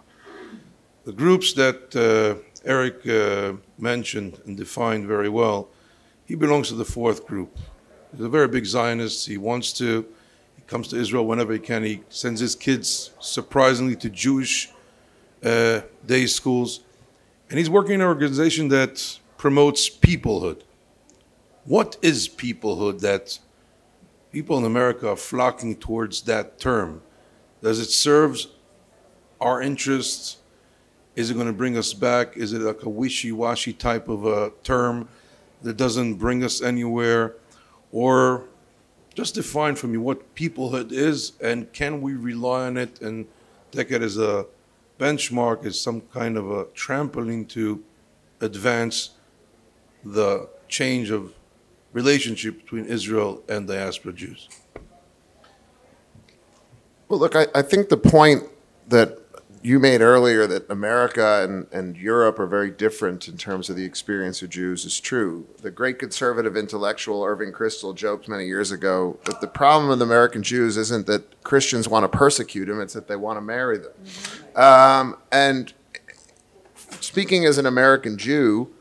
the groups that Eric mentioned and defined very well, he belongs to the fourth group. He's a very big Zionist. He comes to Israel whenever he can. He sends his kids, surprisingly, to Jewish day schools. And he's working in an organization that promotes peoplehood. What is peoplehood that people in America are flocking towards that term? Does it serve our interests? Is it going to bring us back? Is it like a wishy-washy type of a term that doesn't bring us anywhere? Or just define for me what peoplehood is, and can we rely on it and take it as a benchmark, as some kind of a trampoline to advance the change of relationship between Israel and diaspora Jews? Well, look, I think the point that you made earlier, that America and Europe are very different in terms of the experience of Jews, is true. The great conservative intellectual Irving Kristol joked many years ago that the problem with American Jews isn't that Christians want to persecute them, it's that they want to marry them. And speaking as an American Jew,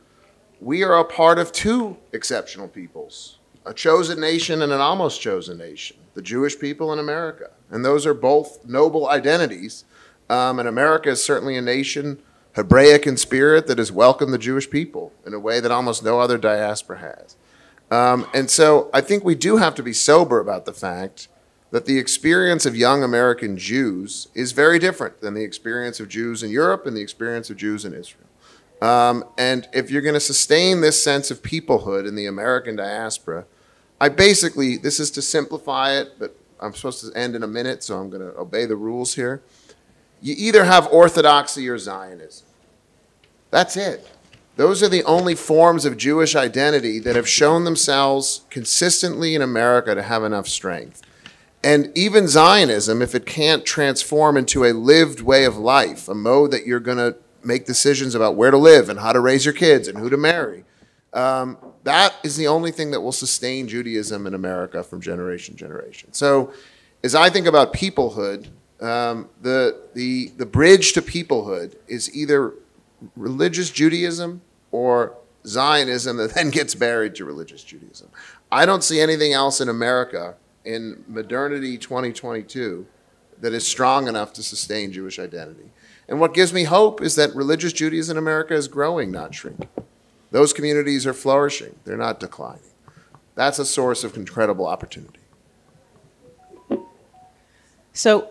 we are a part of two exceptional peoples, a chosen nation and an almost chosen nation, the Jewish people in America. And those are both noble identities. And America is certainly a nation, Hebraic in spirit, that has welcomed the Jewish people in a way that almost no other diaspora has. And so I think we do have to be sober about the fact that the experience of young American Jews is very different than the experience of Jews in Europe and the experience of Jews in Israel. And if you're going to sustain this sense of peoplehood in the American diaspora, this is to simplify it, but I'm supposed to end in a minute, so I'm going to obey the rules here. You either have Orthodoxy or Zionism. That's it. Those are the only forms of Jewish identity that have shown themselves consistently in America to have enough strength. And even Zionism, if it can't transform into a lived way of life, a mode that you're going to make decisions about where to live and how to raise your kids and who to marry, that is the only thing that will sustain Judaism in America from generation to generation. So as I think about peoplehood, the bridge to peoplehood is either religious Judaism or Zionism that then gets buried to religious Judaism. I don't see anything else in America in modernity 2022 that is strong enough to sustain Jewish identity. And what gives me hope is that religious Judaism in America is growing, not shrinking. Those communities are flourishing. They're not declining. That's a source of incredible opportunity. So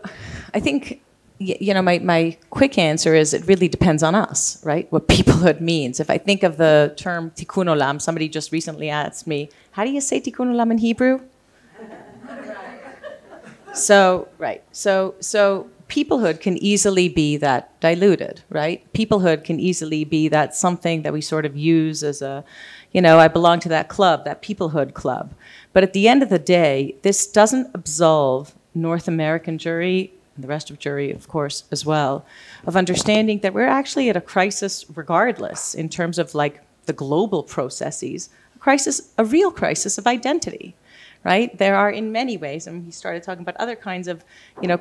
I think, my quick answer is it really depends on us, right? What peoplehood means. If I think of the term tikkun olam, somebody just recently asked me, how do you say tikkun olam in Hebrew? So, right. So peoplehood can easily be that diluted, right? Peoplehood can easily be that something that we sort of use as a, I belong to that club, that peoplehood club. But at the end of the day, this doesn't absolve North American Jewry, and the rest of Jewry, of course, as well, of understanding that we're actually at a crisis regardless in terms of like the global processes, a real crisis of identity. Right? There are in many ways, and he started talking about other kinds of,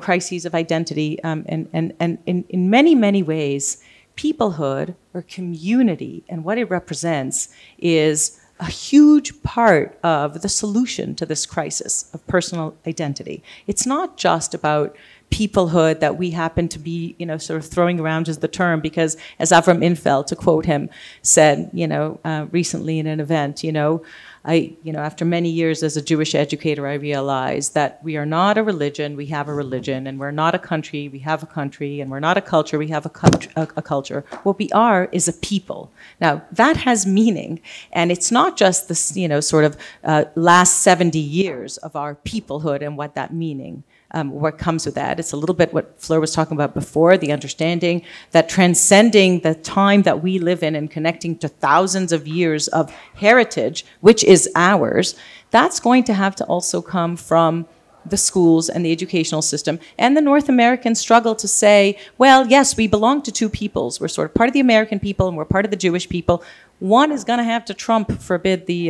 crises of identity, and in many, many ways, peoplehood or community and what it represents is a huge part of the solution to this crisis of personal identity. It's not just about peoplehood that we happen to be, sort of throwing around as the term because, as Avram Infeld, to quote him, said, recently in an event, after many years as a Jewish educator, I realized that we are not a religion, we have a religion, and we're not a country, we have a country, and we're not a culture, we have a culture. What we are is a people. Now, that has meaning, and it's not just this, last 70 years of our peoplehood and what that meaning. What comes with that. It's a little bit what Fleur was talking about before, the understanding that transcending the time that we live in and connecting to thousands of years of heritage, which is ours, that's going to have to also come from the schools and the educational system and the North American struggle to say, well, yes, we belong to two peoples. We're sort of part of the American people and we're part of the Jewish people. One is going to have to trump, forgive the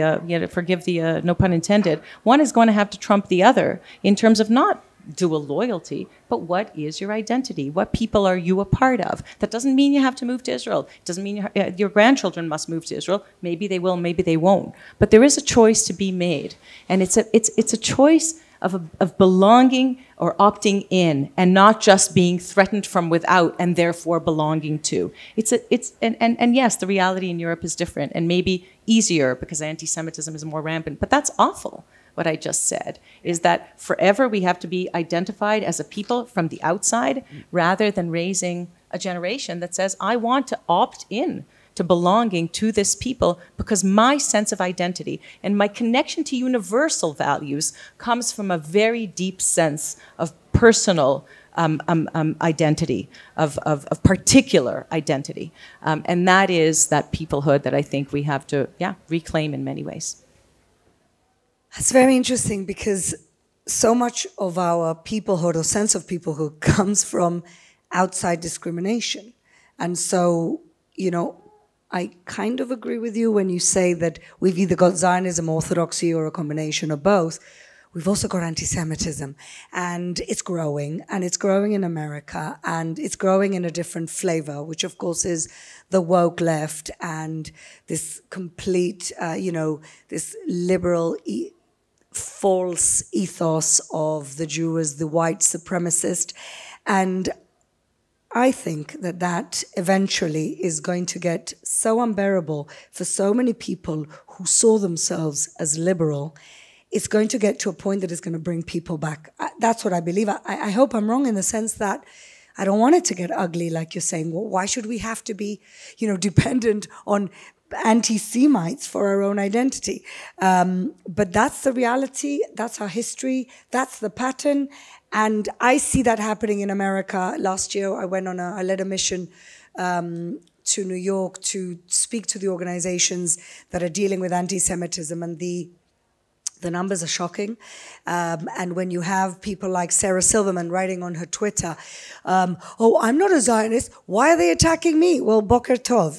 no pun intended, one is going to have to trump the other in terms of not dual loyalty, but what is your identity? What people are you a part of? That doesn't mean you have to move to Israel. It doesn't mean your grandchildren must move to Israel. Maybe they will, maybe they won't. But there is a choice to be made. And it's a choice of belonging or opting in and not just being threatened from without and therefore belonging to. And yes, the reality in Europe is different and maybe easier because anti-Semitism is more rampant, but that's awful. What I just said is that forever we have to be identified as a people from the outside rather than raising a generation that says, I want to opt in to belonging to this people because my sense of identity and my connection to universal values comes from a very deep sense of personal identity, of particular identity. And that is that peoplehood that I think we have to reclaim in many ways. It's very interesting because so much of our peoplehood or sense of peoplehood comes from outside discrimination. And so, I kind of agree with you when you say that we've either got Zionism, orthodoxy, or a combination of both. We've also got anti-Semitism, and it's growing in America, and it's growing in a different flavor, which of course is the woke left and this complete, this liberal false ethos of the Jew as the white supremacist. And I think that eventually is going to get so unbearable for so many people who saw themselves as liberal. It's going to get to a point that is going to bring people back. That's what I believe. I hope I'm wrong in the sense that I don't want it to get ugly, like you're saying. Well, why should we have to be, dependent on anti-Semites for our own identity? But that's the reality. That's our history. That's the pattern. And I see that happening in America. Last year, I led a mission to New York to speak to the organizations that are dealing with anti-Semitism, and the numbers are shocking. And when you have people like Sarah Silverman writing on her Twitter, oh, I'm not a Zionist, why are they attacking me? Well, Boker Tov,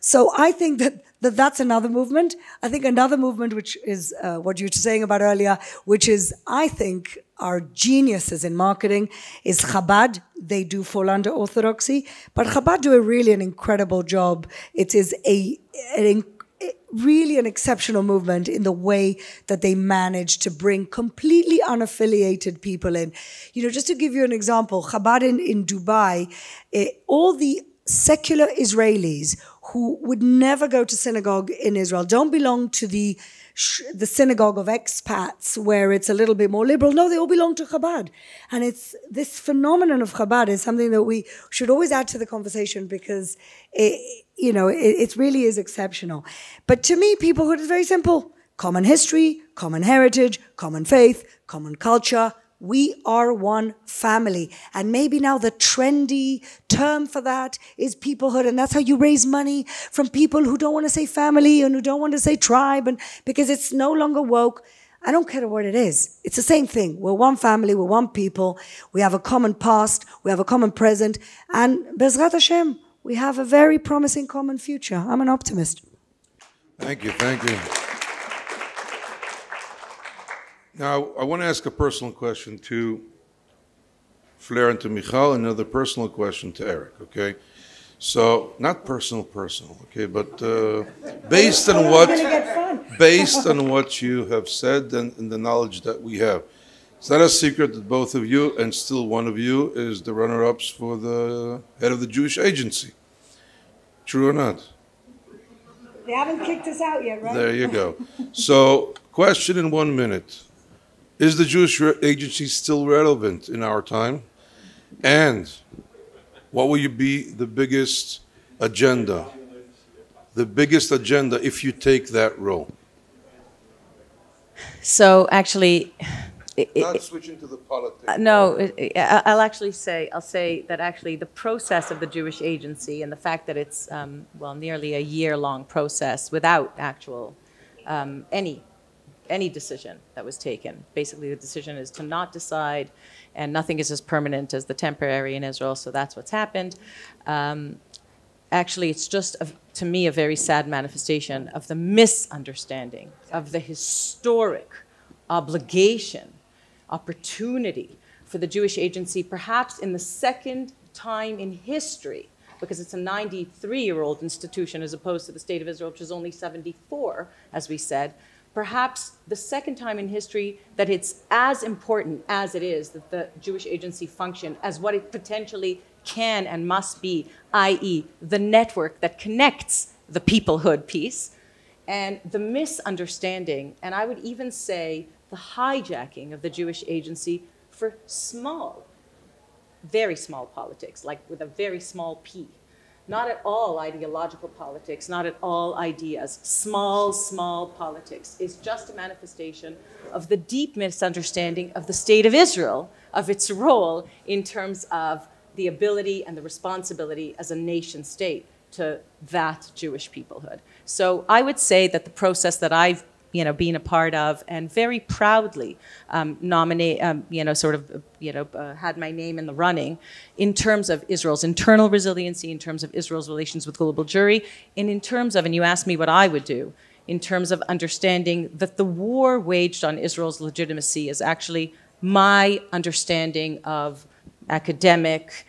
So I think that's another movement. I think another movement, which is what you were saying about earlier, which is, I think, are geniuses in marketing, is Chabad. They do fall under orthodoxy, but Chabad do an incredible job. It is really an exceptional movement in the way that they manage to bring completely unaffiliated people in. Just to give you an example, Chabad in Dubai, all the secular Israelis who would never go to synagogue in Israel don't belong to the synagogue of expats where it's a little bit more liberal. No, they all belong to Chabad. And it's this phenomenon of Chabad is something that we should always add to the conversation because it really is exceptional. But to me, peoplehood is very simple. Common history, common heritage, common faith, common culture. We are one family. And maybe now the trendy term for that is peoplehood. And that's how you raise money from people who don't want to say family and who don't want to say tribe, and because it's no longer woke. I don't care what it is. It's the same thing. We're one family, we're one people. We have a common past, we have a common present. And Bezrat Hashem, we have a very promising common future. I'm an optimist. Thank you, thank you. Now, I want to ask a personal question to Fleur and to Michal, and another personal question to Eric, okay? So, not personal, okay, but based on what you have said and the knowledge that we have, it's not a secret that both of you, and still one of you, is the runner-ups for the head of the Jewish agency. True or not? They haven't kicked us out yet, right? There you go. So, question in 1 minute. Is the Jewish agency still relevant in our time? And what will be the biggest agenda? The biggest agenda if you take that role? So actually... Not switching to the politics. No, I'll say that actually the process of the Jewish agency and the fact that it's, nearly a year-long process without actual, any decision that was taken. Basically, the decision is to not decide, and nothing is as permanent as the temporary in Israel, so that's what's happened. Actually, it's just, to me, a very sad manifestation of the misunderstanding of the historic obligation, opportunity for the Jewish agency, perhaps in the second time in history, because it's a 93-year-old institution as opposed to the State of Israel, which is only 74, as we said. Perhaps the second time in history that it's as important as it is that the Jewish agency function as what it potentially can and must be, i.e. the network that connects the peoplehood piece, and the misunderstanding, and I would even say the hijacking of the Jewish agency for small, very small politics, like with a very small p. Not at all ideological politics, not at all ideas. Small politics is just a manifestation of the deep misunderstanding of the State of Israel, of its role in terms of the ability and the responsibility as a nation state to that Jewish peoplehood. So I would say that the process that I've been a part of and very proudly had my name in the running in terms of Israel's internal resiliency, in terms of Israel's relations with global Jewry, and in terms of, and you asked me what I would do, in terms of understanding that the war waged on Israel's legitimacy is actually my understanding of academic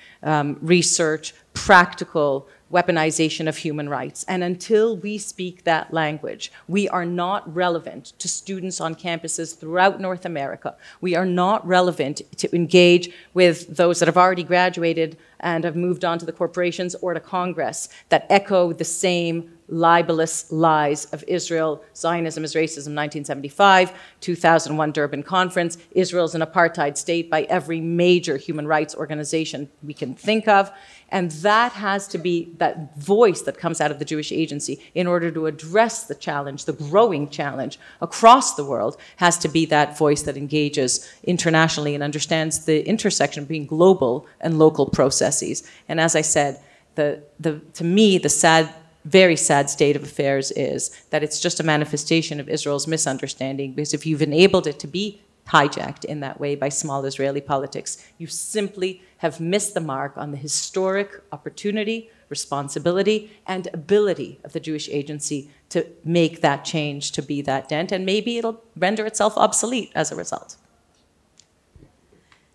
research, practical weaponization of human rights. And until we speak that language, we are not relevant to students on campuses throughout North America. We are not relevant to engage with those that have already graduated and have moved on to the corporations or to Congress that echo the same libelous lies of Israel. Zionism is racism, 1975, 2001 Durban Conference. Israel is an apartheid state by every major human rights organization we can think of. And that has to be that voice that comes out of the Jewish agency in order to address the challenge, the growing challenge across the world, has to be that voice that engages internationally and understands the intersection between global and local processes. And as I said, to me, the very sad state of affairs is that it's just a manifestation of Israel's misunderstanding, because if you've enabled it to be hijacked in that way by small Israeli politics, you simply have missed the mark on the historic opportunity, responsibility, and ability of the Jewish agency to make that change, to be that dent, and maybe it'll render itself obsolete as a result.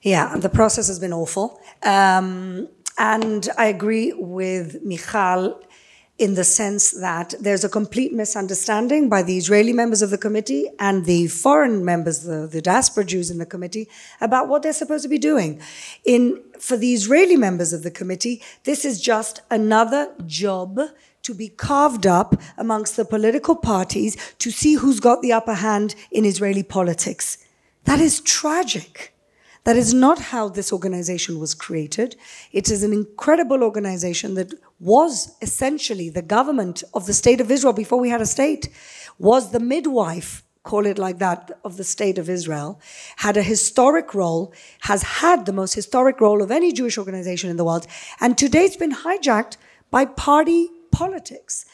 Yeah, the process has been awful. And I agree with Michal in the sense that there's a complete misunderstanding by the Israeli members of the committee and the foreign members, the diaspora Jews in the committee, about what they're supposed to be doing. For the Israeli members of the committee, this is just another job to be carved up amongst the political parties to see who's got the upper hand in Israeli politics. That is tragic. That is not how this organization was created. It is an incredible organization that was essentially the government of the State of Israel before we had a state, was the midwife call it like that, of the State of Israel, had a historic role, has had the most historic role of any Jewish organization in the world, and today it's been hijacked by party politics,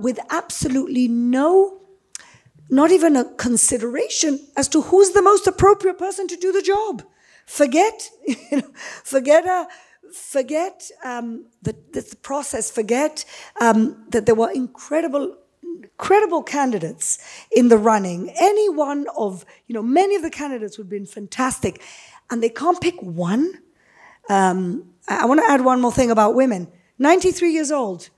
with absolutely not even a consideration as to who's the most appropriate person to do the job. Forget the process. Forget that there were incredible candidates in the running. Any one of, many of the candidates would have been fantastic, and they can't pick one. I want to add one more thing about women. 93 years old.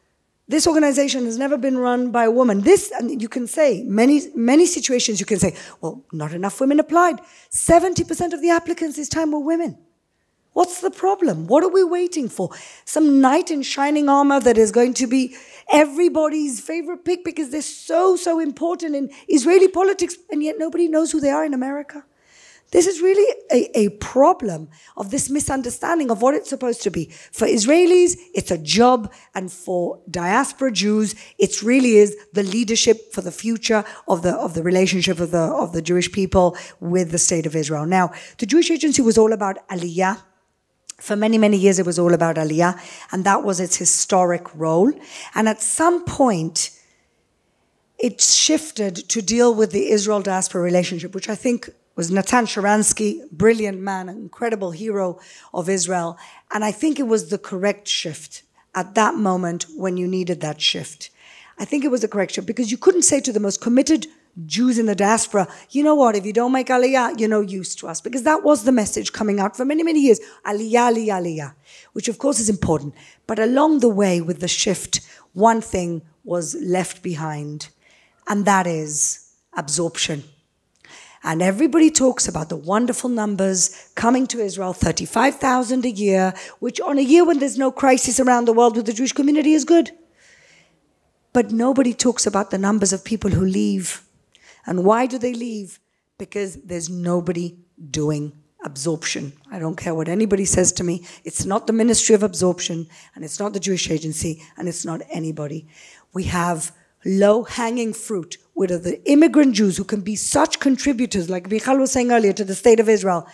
This organization has never been run by a woman. And you can say, many situations you can say, well, not enough women applied. 70% of the applicants this time were women. What's the problem? What are we waiting for? Some knight in shining armor that is going to be everybody's favorite pick because they're so important in Israeli politics, and yet nobody knows who they are in America? This is really a problem of this misunderstanding of what it's supposed to be. For Israelis, it's a job, and for diaspora Jews, it really is the leadership for the future of the relationship of the Jewish people with the State of Israel. Now, the Jewish Agency was all about Aliyah. For many, many years, it was all about Aliyah, and that was its historic role. And at some point, it shifted to deal with the Israel-diaspora relationship, which I think was Natan Sharansky, brilliant man, an incredible hero of Israel. And I think it was the correct shift at that moment when you needed that shift. I think it was the correct shift because you couldn't say to the most committed Jews in the diaspora, you know what, if you don't make Aliyah, you're no use to us. Because that was the message coming out for many, many years. Aliyah, Aliyah, Aliyah, which of course is important. But along the way with the shift, one thing was left behind, and that is absorption. And everybody talks about the wonderful numbers coming to Israel, 35,000 a year, which on a year when there's no crisis around the world with the Jewish community is good. But nobody talks about the numbers of people who leave. And why do they leave? Because there's nobody doing absorption. I don't care what anybody says to me. It's not the Ministry of Absorption, and it's not the Jewish Agency, and it's not anybody. We have low-hanging fruit with the immigrant Jews who can be such contributors, like Michal was saying earlier, to the State of Israel,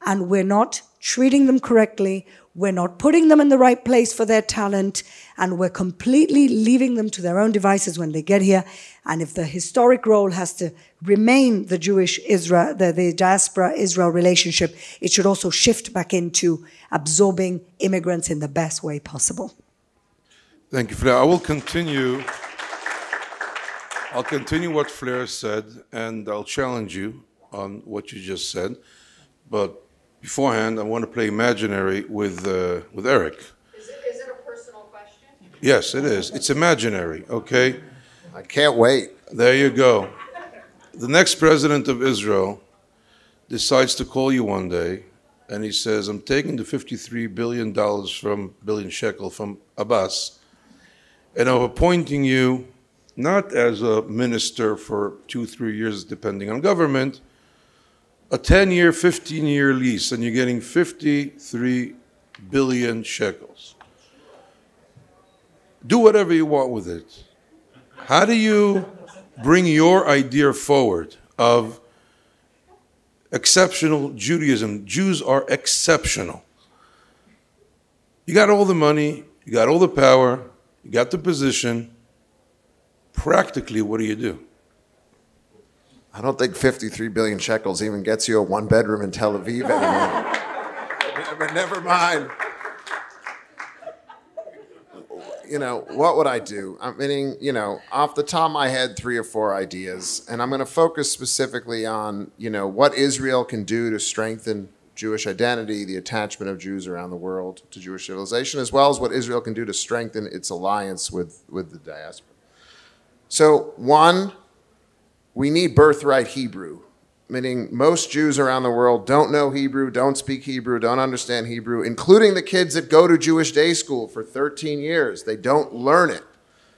and we're not treating them correctly, we're not putting them in the right place for their talent, and we're completely leaving them to their own devices when they get here. And if the historic role has to remain the Jewish-Israel, the diaspora-Israel relationship, it should also shift back into absorbing immigrants in the best way possible. Thank you, Fleur. I will continue. I'll continue what Fleur said, and I'll challenge you on what you just said. But beforehand, I want to play imaginary with Eric. Is it a personal question? Yes, it is. It's imaginary, okay? I can't wait. There you go. The next president of Israel decides to call you one day, and he says, I'm taking the $53 billion billion shekel from Abbas, and I'm appointing you not as a minister for 2-3 years, depending on government, a 10-year, 15-year lease, and you're getting 53 billion shekels. Do whatever you want with it. How do you bring your idea forward of exceptional Judaism? Jews are exceptional. You got all the money, you got all the power, you got the position. Practically, what do you do? I don't think 53 billion shekels even gets you a one-bedroom in Tel Aviv anymore. But never mind. What would I do? I'm meaning, off the top of my head, 3 or 4 ideas. And I'm going to focus specifically on, what Israel can do to strengthen Jewish identity, the attachment of Jews around the world to Jewish civilization, as well as what Israel can do to strengthen its alliance with the diaspora. So, 1, we need birthright Hebrew, meaning most Jews around the world don't know Hebrew, don't speak Hebrew, don't understand Hebrew, including the kids that go to Jewish day school for 13 years. They don't learn it.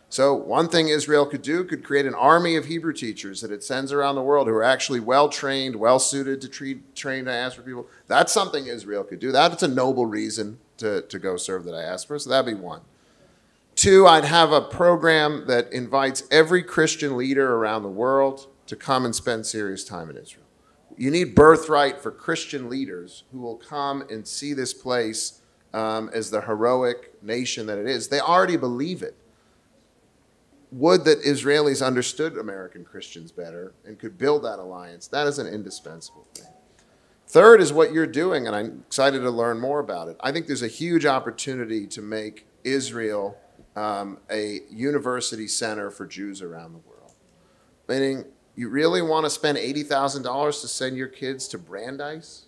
So one thing Israel could do could create an army of Hebrew teachers that it sends around the world who are actually well-trained, well-suited to train diaspora people. That's something Israel could do. That's a noble reason to go serve the diaspora, so that'd be 1. 2, I'd have a program that invites every Christian leader around the world to come and spend serious time in Israel. You need birthright for Christian leaders who will come and see this place as the heroic nation that it is. They already believe it. Would that Israelis understood American Christians better and could build that alliance. That is an indispensable thing. Third is what you're doing, and I'm excited to learn more about it. I think there's a huge opportunity to make Israel a university center for Jews around the world. Meaning, you really want to spend $80,000 to send your kids to Brandeis?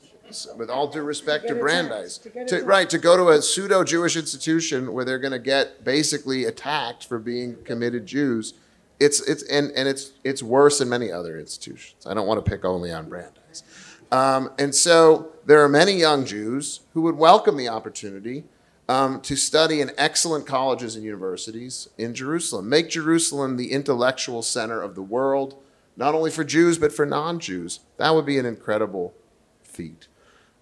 With all due respect to Brandeis. To go to a pseudo-Jewish institution where they're going to get basically attacked for being committed Jews. It's worse than many other institutions. I don't want to pick only on Brandeis. And so there are many young Jews who would welcome the opportunity to study in excellent colleges and universities in Jerusalem. Make Jerusalem the intellectual center of the world, not only for Jews, but for non-Jews. That would be an incredible feat.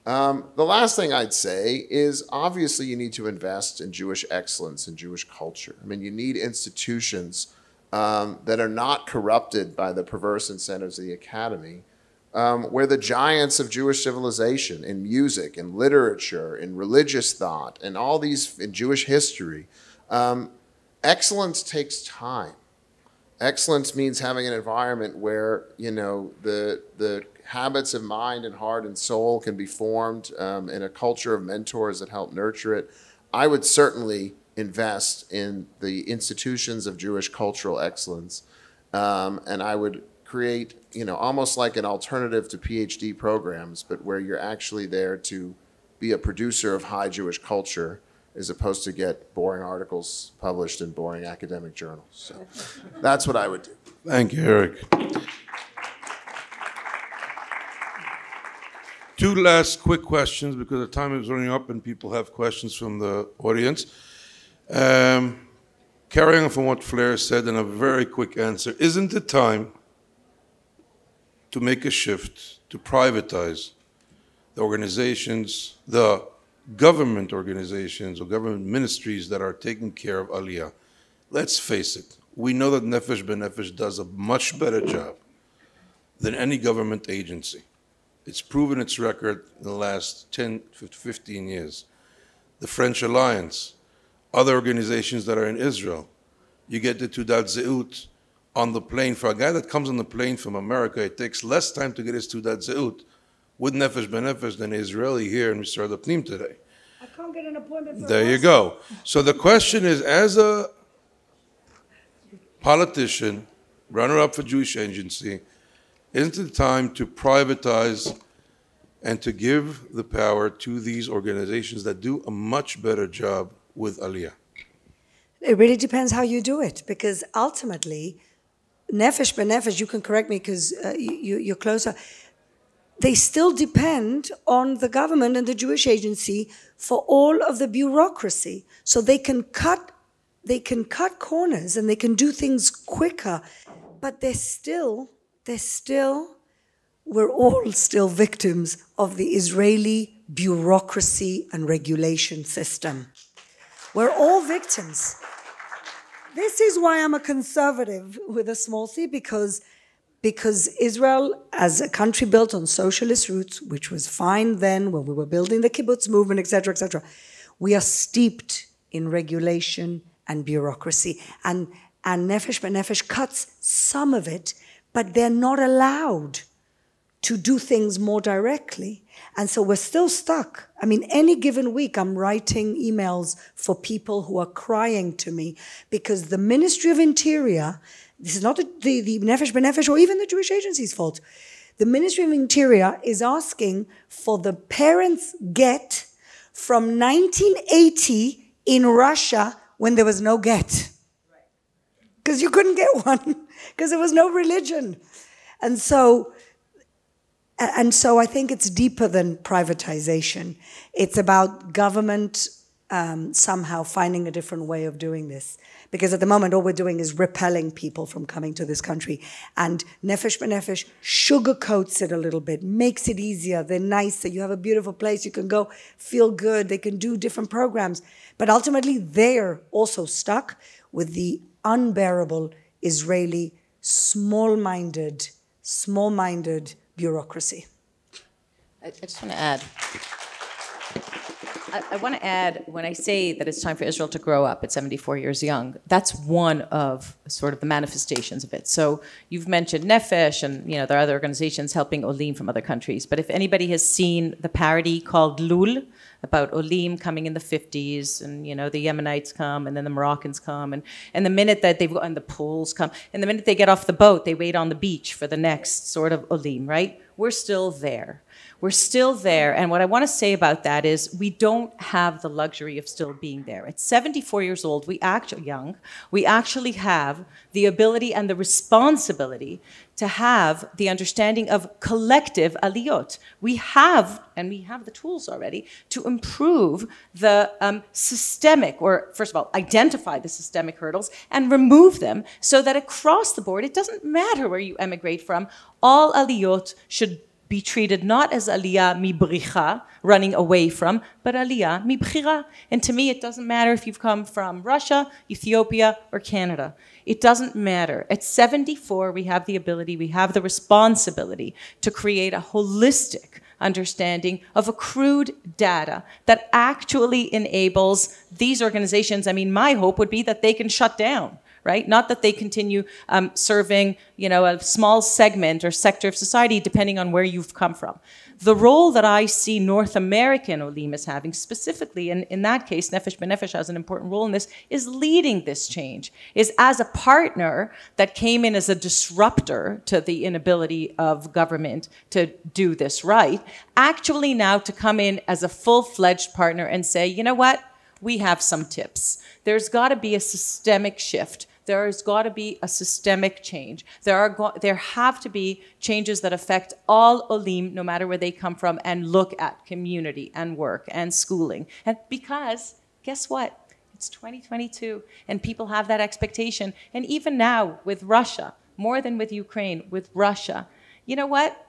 The last thing I'd say is obviously you need to invest in Jewish excellence and Jewish culture. I mean, you need institutions that are not corrupted by the perverse incentives of the academy, where the giants of Jewish civilization in music, in literature, in religious thought, and all these in Jewish history, excellence takes time. Excellence means having an environment where, you know, the habits of mind and heart and soul can be formed in a culture of mentors that help nurture it. I would certainly invest in the institutions of Jewish cultural excellence, and I would create, you know, almost like an alternative to PhD programs, but where you're actually there to be a producer of high Jewish culture as opposed to get boring articles published in boring academic journals. So that's what I would do. Thank you, Eric. Two last quick questions because the time is running up and people have questions from the audience. Carrying on from what Fleur said in a very quick answer, isn't it time to make a shift to privatize the organizations, the government organizations or government ministries that are taking care of Aliyah? Let's face it, we know that Nefesh B'Nefesh does a much better job than any government agency. It's proven its record in the last 10, 15 years. The French Alliance, other organizations that are in Israel, you get the Tudat Zeut on the plane. For a guy that comes on the plane from America, it takes less time to get his Tudat Zeut with Nefesh B'Nefesh than an Israeli here in Misrad Apnim today. I can't get an appointment for There you go. So the question is, as a politician, runner-up for Jewish Agency, isn't it time to privatize and to give the power to these organizations that do a much better job with Aliyah? It really depends how you do it, because ultimately, Nefesh B'Nefesh, you can correct me because you're closer, they still depend on the government and the Jewish Agency for all of the bureaucracy. So they can cut corners and they can do things quicker, but we're all still victims of the Israeli bureaucracy and regulation system. We're all victims. This is why I'm a conservative with a small c, because Israel, as a country built on socialist roots, which was fine then when we were building the kibbutz movement, etc., we are steeped in regulation and bureaucracy. And Nefesh B'Nefesh cuts some of it, but they're not allowed to do things more directly. And so we're still stuck. I mean, any given week, I'm writing emails for people who are crying to me because the Ministry of Interior, this is not the Nefesh B'Nefesh or even the Jewish Agency's fault. The Ministry of Interior is asking for the parents' get from 1980 in Russia when there was no get. Because you couldn't get one, because there was no religion. And so I think it's deeper than privatization. It's about government somehow finding a different way of doing this. Because at the moment, all we're doing is repelling people from coming to this country. And Nefesh B'Nefesh sugarcoats it a little bit, makes it easier, they're nicer, you have a beautiful place, you can go feel good, they can do different programs. But ultimately, they're also stuck with the unbearable Israeli, small-minded small-minded bureaucracy. I just want to add. I want to add, when I say that it's time for Israel to grow up at 74 years young, that's one of sort of the manifestations of it. So you've mentioned Nefesh, and there are other organizations helping Olim from other countries. But if anybody has seen the parody called Lul, about Olim coming in the 50s, and the Yemenites come, and then the Moroccans come, and the minute that and the Poles come, and the minute they get off the boat, they wait on the beach for the next sort of Olim, right? We're still there. We're still there, and what I want to say about that is we don't have the luxury of still being there. At 74 years old, we actually have the ability and the responsibility to have the understanding of collective aliyot. We have the tools already to improve the systemic, or first of all, identify the systemic hurdles and remove them so that across the board, it doesn't matter where you emigrate from, all aliyot should be treated not as aliyah mi bricha, running away from, but aliyah mi bchira. And to me, it doesn't matter if you've come from Russia, Ethiopia, or Canada. It doesn't matter. At 74, we have the ability, we have the responsibility to create a holistic understanding of accrued data that actually enables these organizations. I mean, my hope would be that they can shut down, right? Not that they continue serving, a small segment or sector of society, depending on where you've come from. The role that I see North American Olim as having specifically, and in that case, Nefesh B'Nefesh has an important role in this, is leading this change, is as a partner that came in as a disruptor to the inability of government to do this right, actually now to come in as a full-fledged partner and say, you know what? We have some tips. There's got to be a systemic shift. There's got to be a systemic change. There have to be changes that affect all Olim, no matter where they come from, and look at community and work and schooling. And because, guess what? It's 2022, and people have that expectation. And even now, with Russia, more than with Ukraine, with Russia, you know what?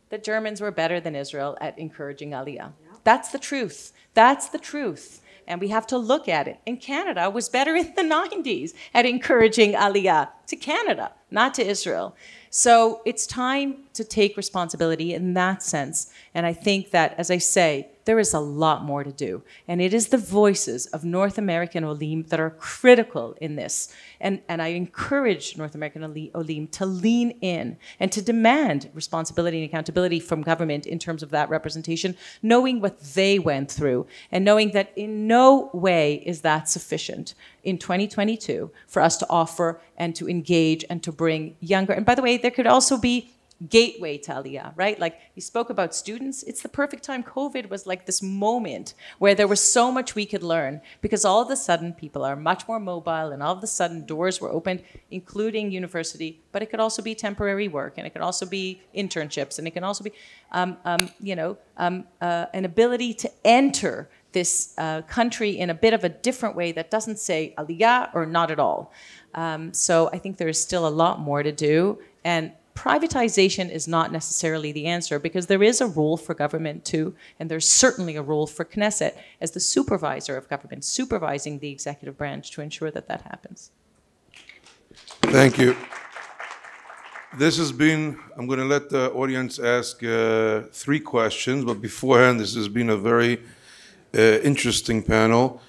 The Germans were better than Israel at encouraging Aliyah. That's the truth. That's the truth. And we have to look at it. And Canada was better in the 90s at encouraging Aliyah to Canada, not to Israel. So it's time to take responsibility in that sense. And I think that, as I say, there is a lot more to do. And it is the voices of North American Olim that are critical in this. And I encourage North American Olim to lean in and to demand responsibility and accountability from government in terms of that representation, knowing what they went through and knowing that in no way is that sufficient in 2022 for us to offer and to engage and to bring younger. And by the way, there could also be gateway to Aliyah, right? Like you spoke about students. It's the perfect time. COVID was like this moment where there was so much we could learn because all of a sudden people are much more mobile and all of a sudden doors were opened, including university, but it could also be temporary work and it could also be internships and it can also be, an ability to enter this country in a bit of a different way that doesn't say Aliyah or not at all. So I think there is still a lot more to do. And privatization is not necessarily the answer because there is a role for government too, and there's certainly a role for Knesset as the supervisor of government, supervising the executive branch to ensure that that happens. Thank you. This has been, I'm going to let the audience ask 3 questions, but beforehand, this has been a very interesting panel.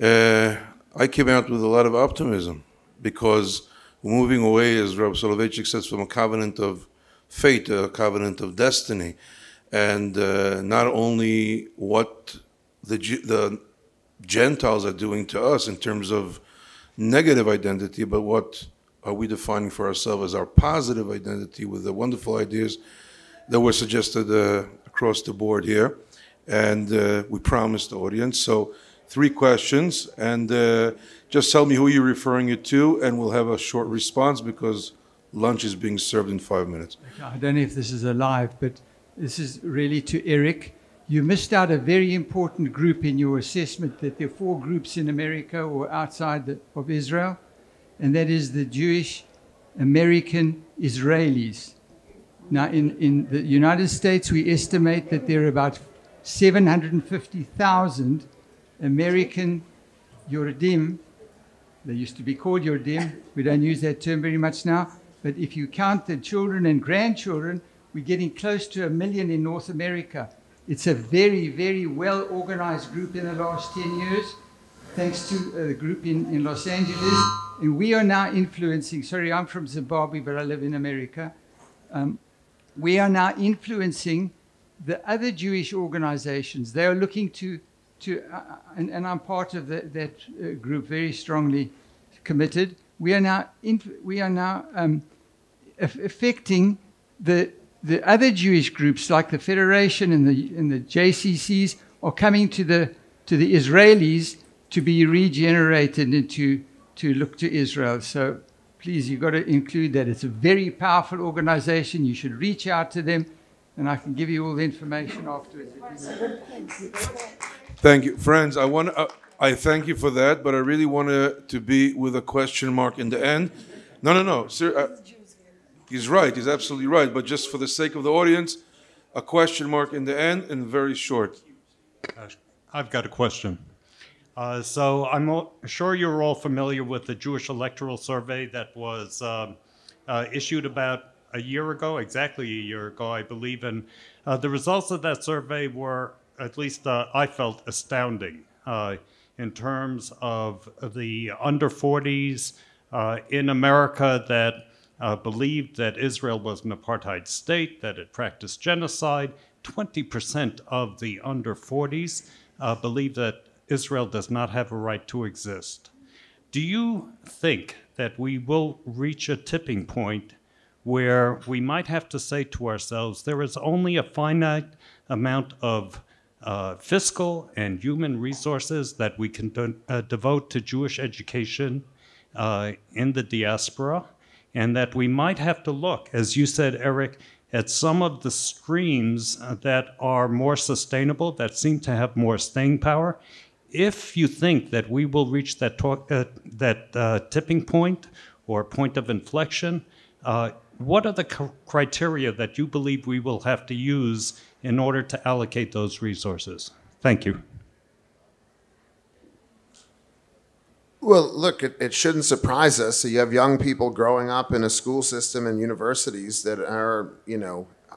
I came out with a lot of optimism because moving away, as Rabbi Soloveitchik says, from a covenant of fate to a covenant of destiny. And not only what the Gentiles are doing to us in terms of negative identity, but what are we defining for ourselves as our positive identity with the wonderful ideas that were suggested across the board here. And we promised the audience. So 3 questions, and just tell me who you're referring it to, and we'll have a short response because lunch is being served in 5 minutes. I don't know if this is alive, but this is really to Eric. You missed out a very important group in your assessment, that there are 4 groups in America or outside of Israel, and that is the Jewish American Israelis. Now, in the United States, we estimate that there are about 750,000 American Yordim. They used to be called Yordim. We don't use that term very much now. But if you count the children and grandchildren, we're getting close to 1 million in North America. It's a very, very well-organized group in the last 10 years, thanks to the group in Los Angeles. And we are now influencing, sorry, I'm from Zimbabwe, but I live in America. We are now influencing the other Jewish organizations. They are looking and I'm part of that group, very strongly committed. We are now affecting the other Jewish groups, like the Federation and the JCCs, are coming to the Israelis to be regenerated and to look to Israel. So please, you've got to include that. It's a very powerful organization. You should reach out to them, and I can give you all the information afterwards. Thank you. Friends, I thank you for that, but I really want to be with a question mark in the end. No. He's right. He's absolutely right. But just for the sake of the audience, a question mark in the end and very short. I've got a question. So I'm sure you're all familiar with the Jewish Electoral Survey that was issued about a year ago, exactly a year ago, I believe. And the results of that survey were, at least I felt, astounding in terms of the under 40s in America that believed that Israel was an apartheid state, that it practiced genocide. 20% of the under 40s believe that Israel does not have a right to exist. Do you think that we will reach a tipping point where we might have to say to ourselves, there is only a finite amount of fiscal and human resources that we can devote to Jewish education in the diaspora, and that we might have to look, as you said, Eric, at some of the streams that are more sustainable, that seem to have more staying power? If you think that we will reach that tipping point or point of inflection, what are the criteria that you believe we will have to use in order to allocate those resources? Thank you. Well, look, it shouldn't surprise us. So you have young people growing up in a school system and universities that are,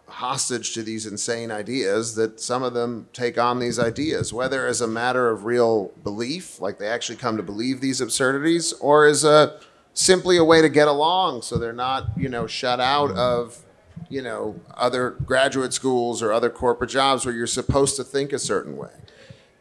hostage to these insane ideas, that some of them take on these ideas, whether as a matter of real belief, like they actually come to believe these absurdities, or as simply a way to get along so they're not, shut out of, other graduate schools or other corporate jobs where you're supposed to think a certain way.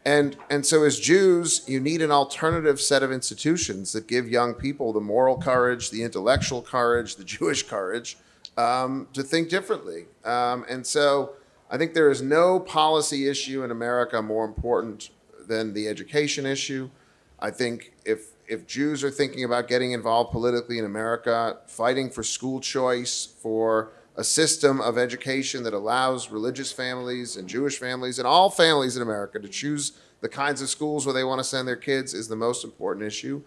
And so as Jews, you need an alternative set of institutions that give young people the moral courage, the intellectual courage, the Jewish courage to think differently. And so I think there is no policy issue in America more important than the education issue. I think if Jews are thinking about getting involved politically in America, fighting for school choice, for a system of education that allows religious families and Jewish families and all families in America to choose the kinds of schools where they want to send their kids is the most important issue.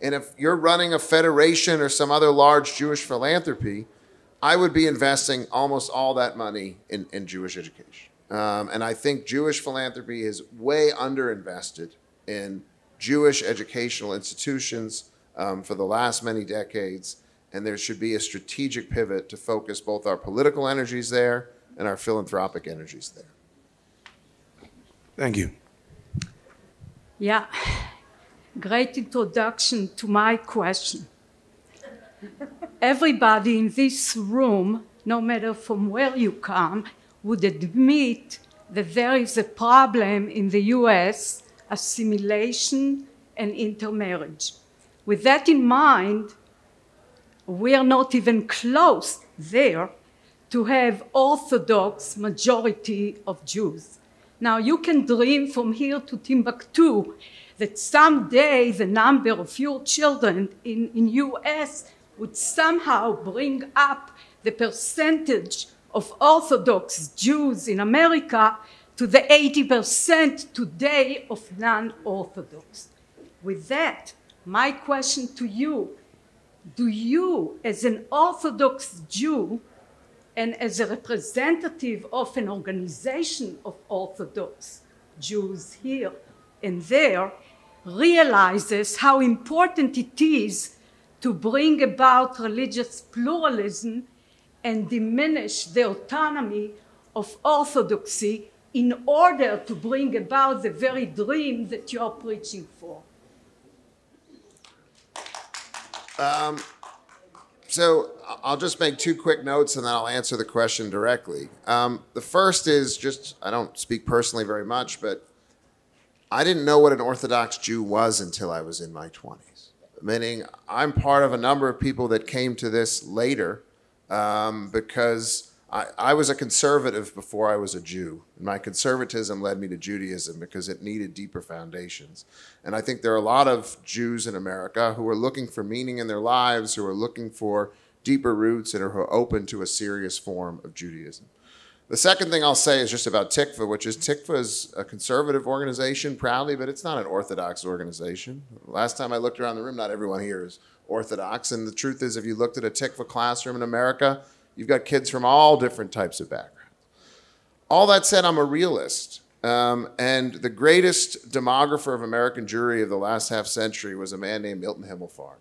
And if you're running a federation or some other large Jewish philanthropy, I would be investing almost all that money in Jewish education. And I think Jewish philanthropy is way underinvested in Jewish educational institutions for the last many decades. And there should be a strategic pivot to focus both our political energies there and our philanthropic energies there. Thank you. Yeah, great introduction to my question. Everybody in this room, no matter from where you come, would admit that there is a problem in the US, assimilation and intermarriage. With that in mind, we are not even close there to have Orthodox majority of Jews. Now you can dream from here to Timbuktu that someday the number of your children in US would somehow bring up the percentage of Orthodox Jews in America to the 80% today of non-Orthodox. With that, my question to you, do you, as an Orthodox Jew and as a representative of an organization of Orthodox Jews here and there, realizes how important it is to bring about religious pluralism and diminish the autonomy of orthodoxy in order to bring about the very dream that you are preaching for? So I'll just make two quick notes and then I'll answer the question directly. The first is just, I don't speak personally very much, but I didn't know what an Orthodox Jew was until I was in my 20s. Meaning I'm part of a number of people that came to this later because I was a conservative before I was a Jew. My conservatism led me to Judaism because it needed deeper foundations. And I think there are a lot of Jews in America who are looking for meaning in their lives, who are looking for deeper roots, and who are open to a serious form of Judaism. The second thing I'll say is just about Tikvah, which is Tikvah is a conservative organization, proudly, but it's not an Orthodox organization. Last time I looked around the room, not everyone here is Orthodox. And the truth is, if you looked at a Tikvah classroom in America, you've got kids from all different types of backgrounds. All that said, I'm a realist. And the greatest demographer of American Jewry of the last half century was a man named Milton Himmelfarb.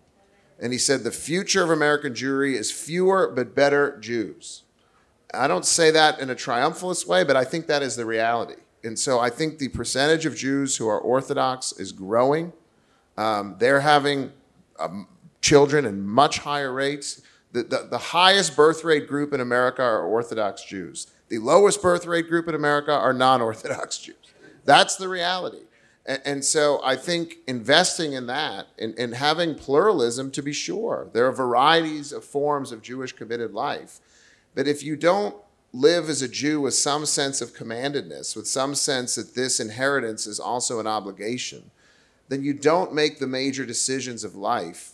And he said, the future of American Jewry is fewer but better Jews. I don't say that in a triumphalist way, but I think that is the reality. And so I think the percentage of Jews who are Orthodox is growing. They're having children in much higher rates. The highest birth rate group in America are Orthodox Jews. The lowest birth rate group in America are non-Orthodox Jews. That's the reality. And so I think investing in that and having pluralism, to be sure, there are varieties of forms of Jewish committed life. But if you don't live as a Jew with some sense of commandedness, with some sense that this inheritance is also an obligation, then you don't make the major decisions of life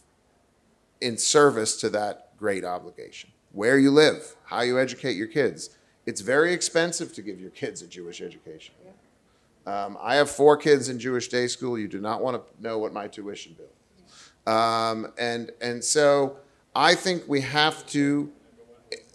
in service to that great obligation. Where you live, how you educate your kids. It's very expensive to give your kids a Jewish education. I have 4 kids in Jewish day school. You do not want to know what my tuition bill is. And so I think we have to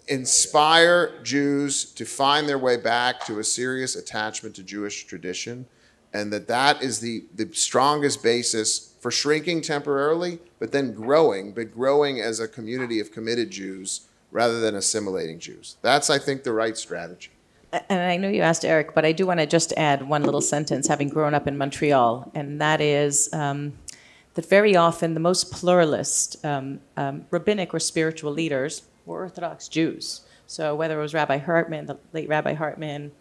inspire Jews to find their way back to a serious attachment to Jewish tradition, and that is the strongest basis for shrinking temporarily, but then growing as a community of committed Jews rather than assimilating Jews. That's, I think, the right strategy. And I know you asked Eric, but I do want to just add one little sentence, having grown up in Montreal, and that is that very often the most pluralist rabbinic or spiritual leaders were Orthodox Jews. So whether it was Rabbi Hartman, the late Rabbi Hartman,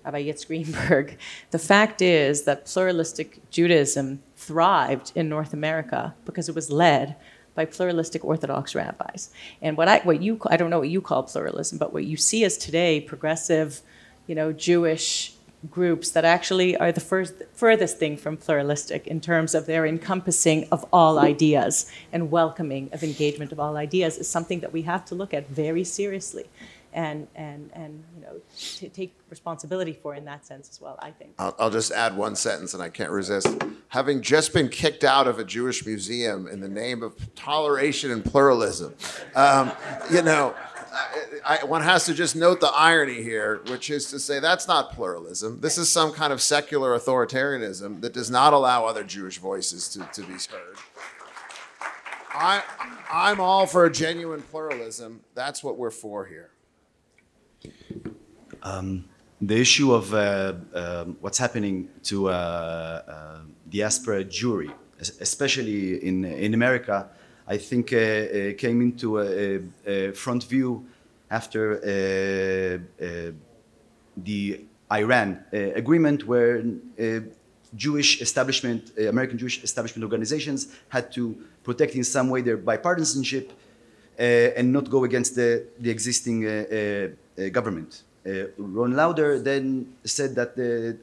Rabbi Yitz Greenberg, the fact is that pluralistic Judaism thrived in North America because it was led by pluralistic Orthodox rabbis. And I don't know what you call pluralism, but what you see as today progressive, Jewish groups that actually are the furthest thing from pluralistic in terms of their encompassing of all ideas and welcoming of engagement of all ideas is something that we have to look at very seriously and to take responsibility for in that sense as well, I think. I'll just add one sentence, and I can't resist. Having just been kicked out of a Jewish museum in the name of toleration and pluralism, one has to just note the irony here, which is to say that's not pluralism. This is some kind of secular authoritarianism that does not allow other Jewish voices to be heard. I'm all for a genuine pluralism. That's what we're for here. The issue of what's happening to diaspora Jewry, especially in America, I think came into a front view after the Iran agreement, where Jewish establishment, American Jewish establishment organizations had to protect in some way their bipartisanship and not go against the existing government. Ron Lauder then said that there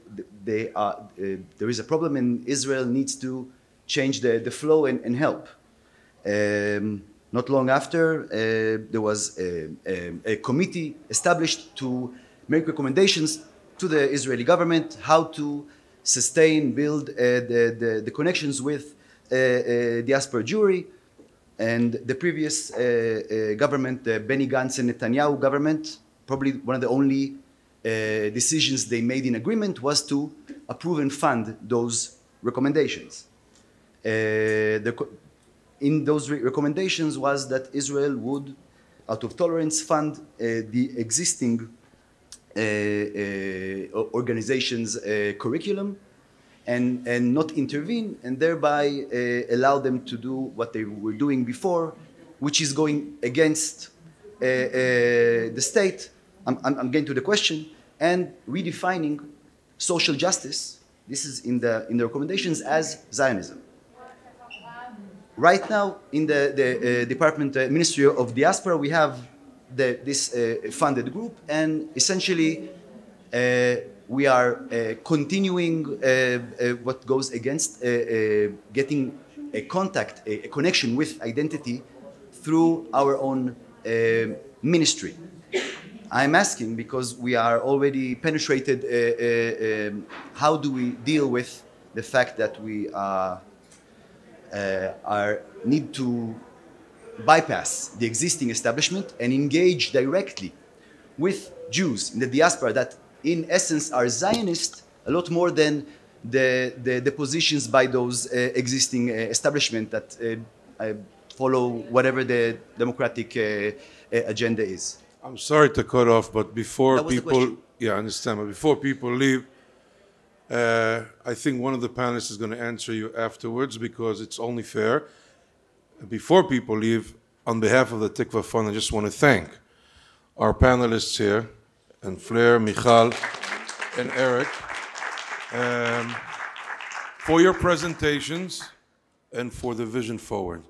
is a problem and Israel needs to change the flow and help. Not long after, there was a committee established to make recommendations to the Israeli government how to sustain, build the connections with diaspora Jewry. And the previous government, the Benny Gantz and Netanyahu government, probably one of the only decisions they made in agreement was to approve and fund those recommendations. in those recommendations was that Israel would, out of tolerance, fund the existing organizations' curriculum and not intervene, and thereby allow them to do what they were doing before, which is going against the state. I'm getting to the question, and redefining social justice. This is in the recommendations as Zionism. Right now, in the Ministry of Diaspora, we have this funded group, and essentially we are continuing what goes against getting a contact, a connection with identity through our own ministry. I'm asking because we are already penetrated, how do we deal with the fact that we need to bypass the existing establishment and engage directly with Jews in the diaspora that in essence are Zionist a lot more than the positions by those existing establishment that follow whatever the democratic agenda is. I'm sorry to cut off, but before people, yeah, I understand, but before people leave, I think one of the panelists is going to answer you afterwards because it's only fair. Before people leave, on behalf of the Tikvah Fund, I just want to thank our panelists here, and Fleur, Michal, and Eric, for your presentations and for the vision forward.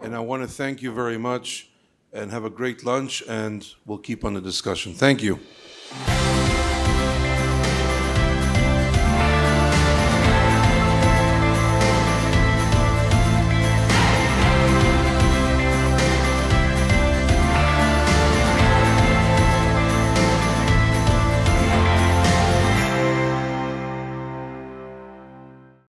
And I want to thank you very much and have a great lunch, and we'll keep on the discussion. Thank you.